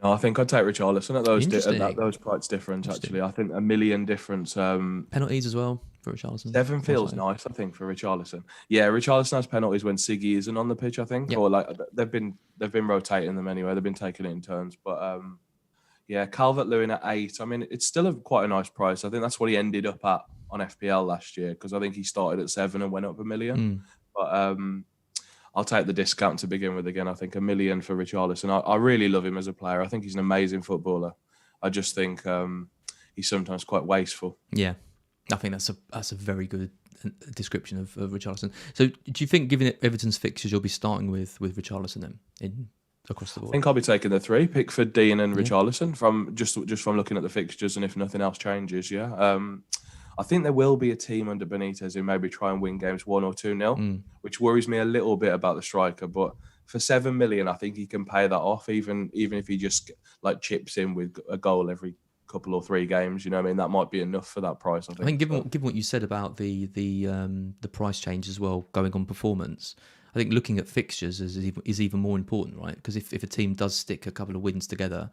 No, I think I'd take Richarlison at those price difference. Actually, I think $1 million difference. Penalties as well for Richarlison. 7 feels nice, I think, for Richarlison. Yeah, Richarlison has penalties when Siggy isn't on the pitch, I think, or like they've been rotating them anyway. They've been taking it in turns, but yeah, Calvert-Lewin at 8. I mean, it's still quite a nice price. I think that's what he ended up at on FPL last year because I think he started at 7 and went up $1 million. But I'll take the discount to begin with again. I think $1 million for Richarlison. I really love him as a player. I think he's an amazing footballer. I just think he's sometimes quite wasteful. Yeah, I think that's a very good description of Richarlison. So, do you think, given Everton's fixtures, you'll be starting with Richarlison then across the board? I think I'll be taking the 3: Pickford, Dean, and Richarlison from looking at the fixtures, and if nothing else changes, I think there will be a team under Benitez who maybe try and win games 1 or 2-0, which worries me a little bit about the striker. But for 7 million, I think he can pay that off, even if he just like chips in with a goal every couple or 3 games. You know what I mean? That might be enough for that price. I think given what you said about the price change as well, going on performance, I think looking at fixtures is even more important, right? Because if a team does stick a couple of wins together,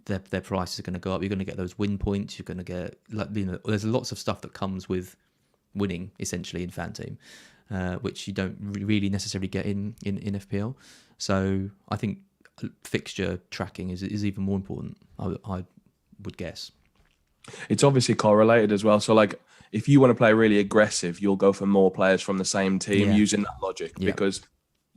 their price is going to go up. You're going to get those win points. You're going to get there's lots of stuff that comes with winning essentially in FanTeam, which you don't really necessarily get in FPL. So I think fixture tracking is even more important. I would guess. It's obviously correlated as well. So like, if you want to play really aggressive, you'll go for more players from the same team using that logic because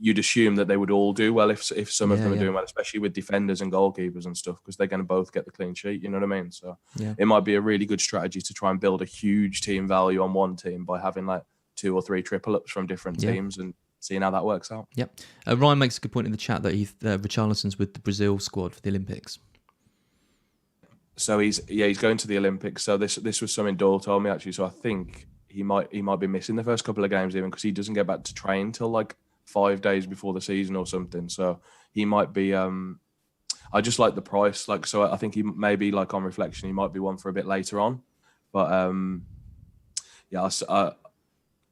you'd assume that they would all do well if some of them are doing well, especially with defenders and goalkeepers and stuff, because they're going to both get the clean sheet. You know what I mean? So it might be a really good strategy to try and build a huge team value on one team by having like 2 or 3 triple ups from different teams and seeing how that works out. Yep. Ryan makes a good point in the chat that Richarlison's with the Brazil squad for the Olympics. So he's going to the Olympics. So this was something Doyle told me actually. So I think he might be missing the first couple of games even because he doesn't get back to train till like 5 days before the season or something. So he might be. I just like the price. Like, so I think he maybe, like, on reflection, he might be one for a bit later on. But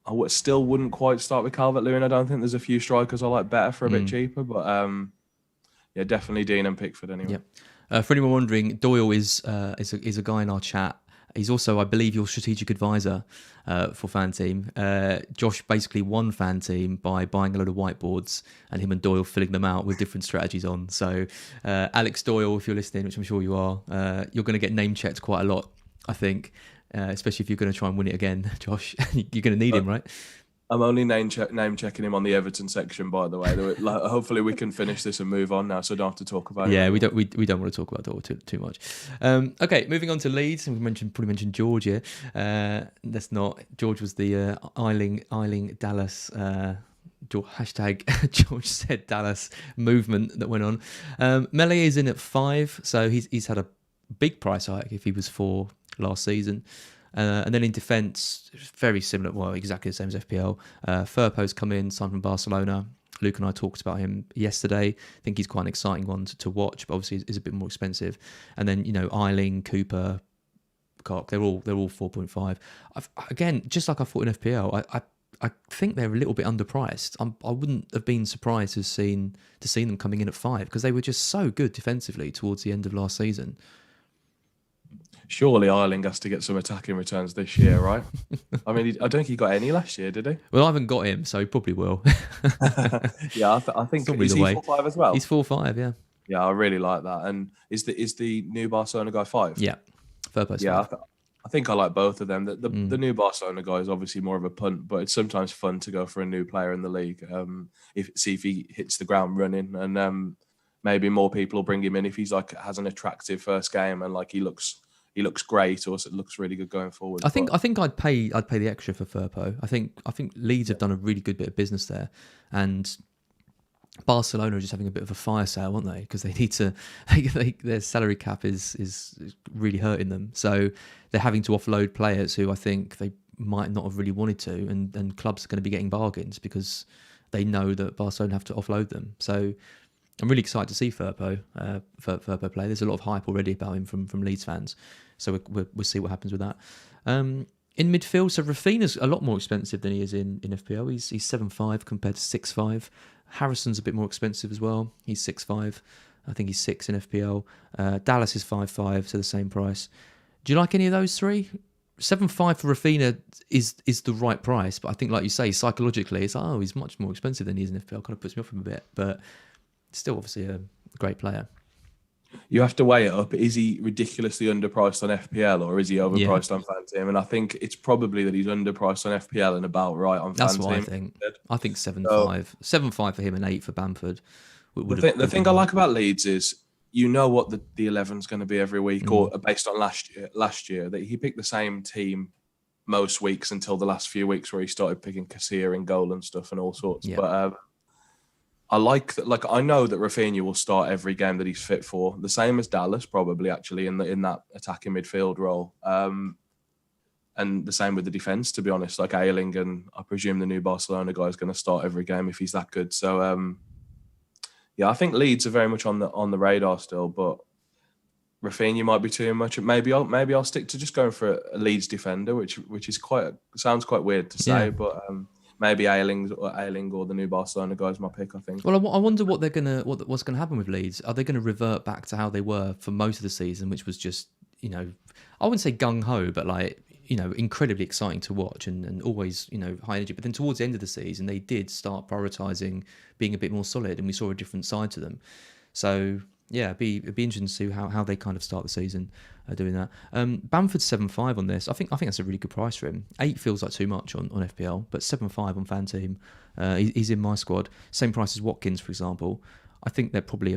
I still wouldn't quite start with Calvert-Lewin. I don't think there's a few strikers I like better for a bit cheaper. But definitely Dean and Pickford anyway. Yep. For anyone wondering, Doyle is a guy in our chat. He's also, I believe, your strategic advisor for FanTeam. Josh basically won FanTeam by buying a load of whiteboards and him and Doyle filling them out with different strategies on. So Alex Doyle, if you're listening, which I'm sure you are, you're going to get name checked quite a lot, I think, especially if you're going to try and win it again, Josh. You're going to need him, right? I'm only name checking him on the Everton section, by the way. Hopefully we can finish this and move on now, so I don't have to talk about it. Yeah, we don't want to talk about Doyle too much. Okay, moving on to Leeds, and we probably mentioned George here. That's not. George was the Eiling Dallas. Hashtag George said Dallas movement that went on. Melee is in at 5, so he's had a big price hike if he was 4 last season. And then in defence, very similar, well, exactly the same as FPL. Firpo's come in, signed from Barcelona. Luke and I talked about him yesterday. I think he's quite an exciting one to watch, but obviously is a bit more expensive. And then, Eiling, Cooper, Cock, they're all 4.5. Again, just like I thought in FPL, I think they're a little bit underpriced. I wouldn't have been surprised to have seen them coming in at 5 because they were just so good defensively towards the end of last season. Surely Eiling has to get some attacking returns this year, right? I mean, I don't think he got any last year, did he? Well, I haven't got him, so he probably will. Yeah, I think is he 4.5 as well? He's 4.5, yeah. Yeah, I really like that. And is the new Barcelona guy 5? Yeah, Firpo's 5. I think I like both of them. The new Barcelona guy is obviously more of a punt, but it's sometimes fun to go for a new player in the league. See if he hits the ground running, and maybe more people will bring him in if he's like has an attractive first game and like he looks great or it looks really good going forward. I think I'd pay the extra for Firpo. I think Leeds have done a really good bit of business there, and Barcelona are just having a bit of a fire sale, aren't they? Because they need to, their salary cap is really hurting them. So they're having to offload players who I think they might not have really wanted to, and clubs are going to be getting bargains because they know that Barcelona have to offload them. So I'm really excited to see Firpo play. There's a lot of hype already about him from Leeds fans. So we'll see what happens with that. In midfield, so Rafinha's a lot more expensive than he is in FPL. He's 7.5 compared to 6.5. Harrison's a bit more expensive as well. He's 6.5. I think he's 6 in FPL. Dallas is 5.5, so the same price. Do you like any of those three? 7.5 for Rafinha is the right price, but I think, like you say, psychologically, it's he's much more expensive than he is in FPL. Kind of puts me off him a bit, but still, obviously, a great player. You have to weigh it up. Is he ridiculously underpriced on FPL or is he overpriced on FanTeam? And I think it's probably that he's underpriced on FPL and about right on FanTeam. That's what I think. I think 7.5. 7.5 for him and 8 for Bamford. The thing I like about Leeds is you know what the 11's going to be every week, or based on last year, that he picked the same team most weeks until the last few weeks where he started picking Casilla in goal and stuff and all sorts. Yeah. But I like that. Like I know that Rafinha will start every game that he's fit for. The same as Dallas, probably actually in that attacking midfield role. And the same with the defense. To be honest, like Eiling and I presume the new Barcelona guy is going to start every game if he's that good. So I think Leeds are very much on the radar still, but Rafinha might be too much. Maybe I'll stick to just going for a Leeds defender, which is sounds quite weird to say, but. Maybe Eiling or the new Barcelona guy is my pick, I think. Well, I wonder what's gonna happen with Leeds. Are they going to revert back to how they were for most of the season, which was just, I wouldn't say gung ho, but like incredibly exciting to watch and always, high energy. But then towards the end of the season, they did start prioritising being a bit more solid, and we saw a different side to them. So yeah, it'd be interesting to see how they kind of start the season doing that. Bamford's 7.5 on this. I think that's a really good price for him. 8 feels like too much on FPL, but 7.5 on FanTeam. He's in my squad. Same price as Watkins, for example. I think they're probably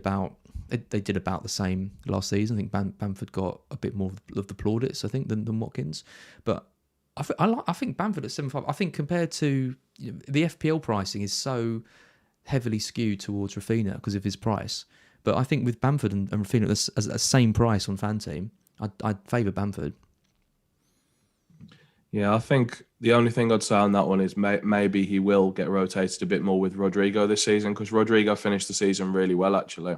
they did about the same last season. I think Bamford got a bit more of the plaudits, I think, than Watkins. But I think Bamford at 7.5. I think compared to the FPL pricing is so heavily skewed towards Rafinha because of his price. But I think with Bamford and Rafinha at the same price on FanTeam, I'd favour Bamford. Yeah, I think the only thing I'd say on that one is maybe he will get rotated a bit more with Rodrigo this season, because Rodrigo finished the season really well, actually.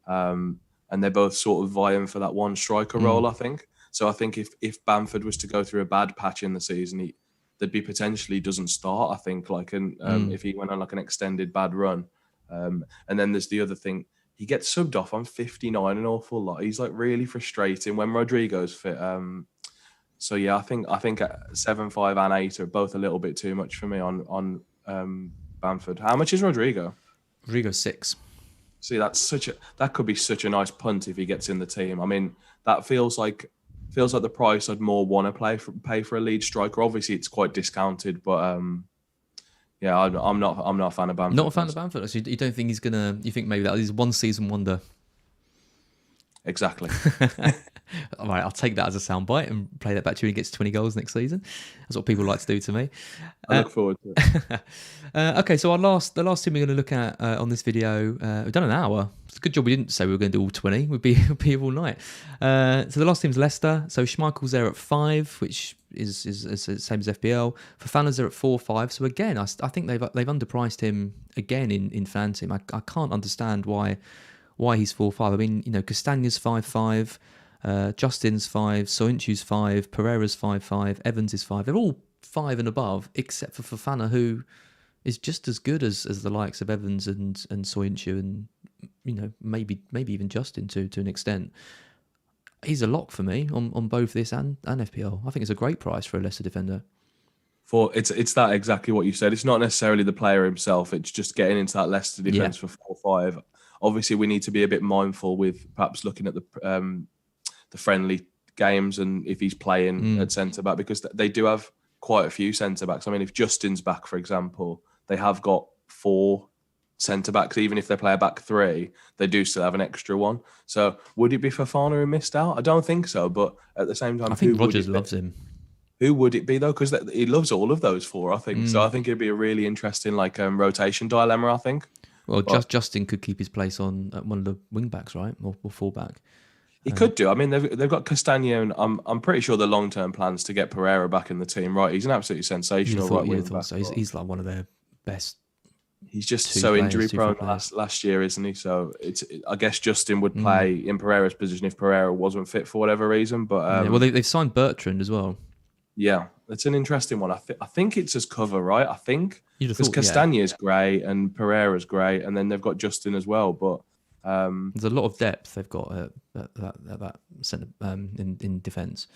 And they're both sort of vying for that one striker role, I think. So I think if Bamford was to go through a bad patch in the season, there'd be potentially doesn't start, I think, if he went on like an extended bad run. And then there's the other thing. He gets subbed off on 59 an awful lot. He's like really frustrating when Rodrigo's fit. So yeah, I think 7.5 and 8 are both a little bit too much for me on Bamford. How much is Rodrigo? Rodrigo's 6. See, that could be such a nice punt if he gets in the team. I mean, that feels like the price I'd more want to pay for a Leeds striker. Obviously, it's quite discounted, but yeah, I'm not a fan of Bamford. Not a fan of Bamford. So you don't think he's gonna? You think maybe that is one season wonder? Exactly. All right, I'll take that as a soundbite and play that back to you when he gets 20 goals next season. That's what people like to do to me. I look forward to it. Okay, so the last team we're going to look at on this video, we've done an hour. It's a good job we didn't say we were going to do all 20. We'd be here all night. So the last team's Leicester. So Schmeichel's there at 5, which is the same as FPL. Fofana's there at 4.5. So again, I think they've underpriced him again in FanTeam. I can't understand why he's 4.5. I mean, Castagne's 5.5. Justin's 5, Soyuncu's 5, Pereira's 5.5, Evans is 5. They're all 5 and above, except for Fofana, who is just as good as the likes of Evans and Soyuncu, and maybe even Justin to an extent. He's a lock for me on both this and FPL. I think it's a great price for a Leicester defender. It's that exactly what you said. It's not necessarily the player himself. It's just getting into that Leicester defence for 4.5. Obviously, we need to be a bit mindful with perhaps looking at the friendly games and if he's playing at centre back, because they do have quite a few centre backs. I mean, if Justin's back, for example, they have got 4 centre backs. Even if they play a back 3, they do still have an extra one. So would it be Fofana who missed out? I don't think so. But at the same time, I think Rodgers loves him. Who would it be though? Because he loves all of those 4. I think so. I think it'd be a really interesting rotation dilemma, I think. Well, Justin could keep his place on one of the wing backs, right, or full back. He could do. I mean, they've got Castagne, and I'm pretty sure the long-term plans to get Pereira back in the team. Right, he's an absolutely sensational right wing back. So he's like one of their best. He's just so injury prone last year, isn't he? So I guess Justin would play in Pereira's position if Pereira wasn't fit for whatever reason. But well, they've signed Bertrand as well. Yeah, it's an interesting one. I think it's as cover, right? I think because Castagne is great and Pereira's great, and then they've got Justin as well, but. There's a lot of depth they've got at that centre in defence.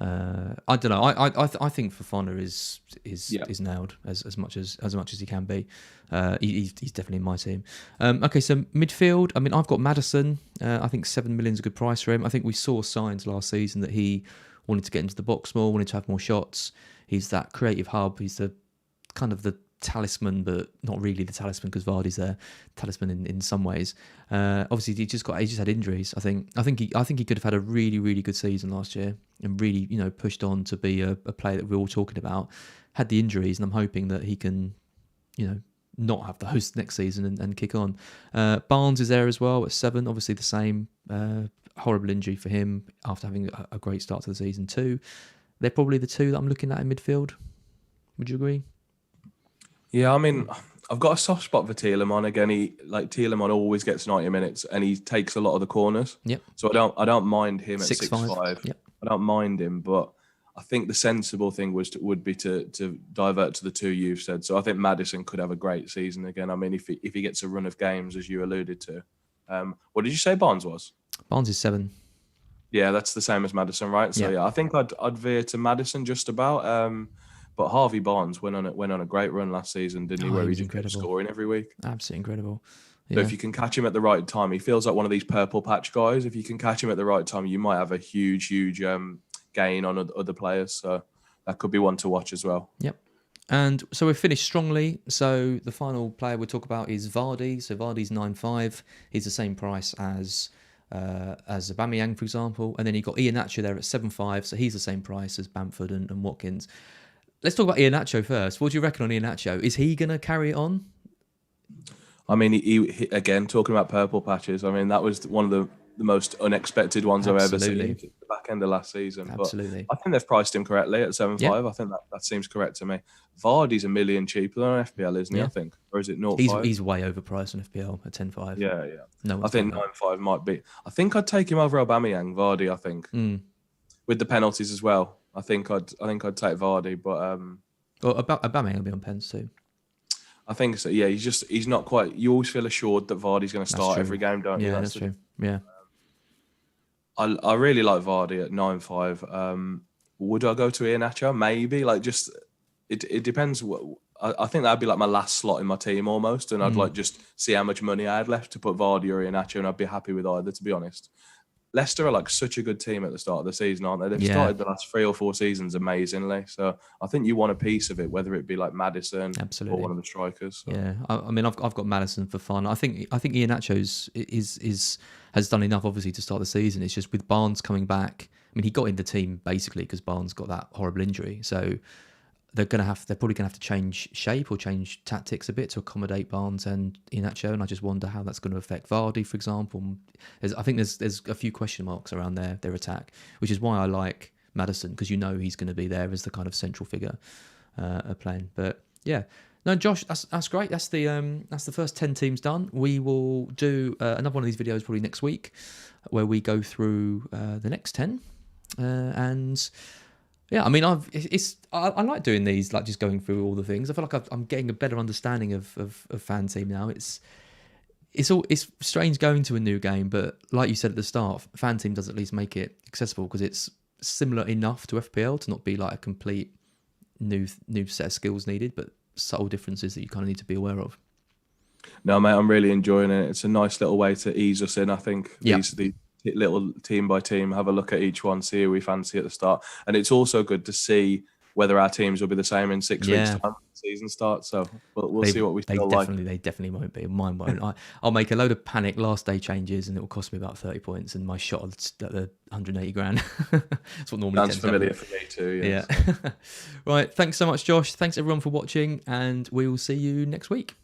I don't know. I think Fofana is nailed as much as he can be. He's definitely in my team. Okay, so midfield. I mean, I've got Maddison. I think 7 million is a good price for him. I think we saw signs last season that he wanted to get into the box more, wanted to have more shots. He's that creative hub. He's the kind of the talisman, but not really the talisman because Vardy's there. Talisman in some ways. Obviously, he just had injuries. I think he could have had a really, really good season last year and really pushed on to be a player that we're all talking about. Had the injuries, and I'm hoping that he can not have those next season and kick on. Barnes is there as well at 7. Obviously the same. Horrible injury for him after having a great start to the season too. They're probably the 2 that I'm looking at in midfield. Would you agree? Yeah, I mean, I've got a soft spot for Tielemans. Again, Tielemans always gets 90 minutes and he takes a lot of the corners. Yep. So I don't mind him at 6.5. Yep. I don't mind him, but I think the sensible thing would be to divert to the 2 you've said. So I think Maddison could have a great season again. I mean, if he gets a run of games, as you alluded to. What did you say Barnes was? Barnes is 7. Yeah, that's the same as Maddison, right? So yeah, I think I'd veer to Maddison just about. But Harvey Barnes went on a great run last season, didn't he? Oh, Where he he was just kept incredible. scoring every week. Absolutely incredible. So Yeah. if you can catch him at the right time, he feels like one of these purple patch guys. If you can catch him at the right time, you might have a huge gain on other players. So that could be one to watch as well. Yep. And so we've finished strongly. So the final player we'll talk about is Vardy. So Vardy's 9.5. He's the same price as Aubameyang, for example. And then you got Iheanacho there at 7.5. So he's the same price as Bamford and Watkins. Let's talk about Iheanacho first. What do you reckon on Iheanacho? Is he going to carry it on? I mean, he again, talking about purple patches, I mean, that was one of the most unexpected ones I've ever seen at the back end of last season. Absolutely. But I think they've priced him correctly at 7.5. Yeah. I think that seems correct to me. Vardy's $1 million cheaper than FPL, isn't he? I think. Or is it 0.5? He's way overpriced on FPL at 10.5. Yeah. No, I think 9.5 might be. I think I'd take him over Aubameyang, Vardy, I think. With the penalties as well. I think I'd take Vardy, but well, Aubameyang will be on pens too. I think so. Yeah, he's not quite. You always feel assured that Vardy's going to start every game, don't you? Yeah, that's true. Yeah. I really like Vardy at 9.5. Would I go to Iheanacho? Maybe. Like, just it depends. I think that'd be like my last slot in my team almost, and I'd like just see how much money I had left to put Vardy or Iheanacho, and I'd be happy with either. To be honest, Leicester are like such a good team at the start of the season, aren't they? They've started the last 3 or 4 seasons amazingly. So I think you want a piece of it, whether it be like Maddison or one of the strikers. So. Yeah, I mean, I've got Maddison for fun. I think Iheanacho's has done enough, obviously, to start the season. It's just with Barnes coming back. I mean, he got in the team basically because Barnes got that horrible injury. So they're probably gonna have to change shape or change tactics a bit to accommodate Barnes and Iheanacho, and I just wonder how that's going to affect Vardy, for example. I think there's a few question marks around their attack, which is why I like Maddison, because he's going to be there as the kind of central figure playing. But yeah, no, Josh, that's great. That's the first 10 teams done. We will do another one of these videos probably next week, where we go through the next 10 and. Yeah, I mean, I like doing these, like just going through all the things. I feel like I'm getting a better understanding of FanTeam now. It's strange going to a new game, but like you said at the start, FanTeam does at least make it accessible because it's similar enough to FPL to not be like a complete new set of skills needed, but subtle differences that you kind of need to be aware of. No, mate, I'm really enjoying it. It's a nice little way to ease us in. I think these little team by team, have a look at each one, see who we fancy at the start, and it's also good to see whether our teams will be the same in 6 weeks' time when the season starts. So we'll see what we feel like. They definitely won't be. Mine won't. I'll make a load of panic last day changes, and it will cost me about 30 points, and my shot at the 180 grand. That's what normally sounds familiar for me too. Yeah. Right. Thanks so much, Josh. Thanks everyone for watching, and we will see you next week.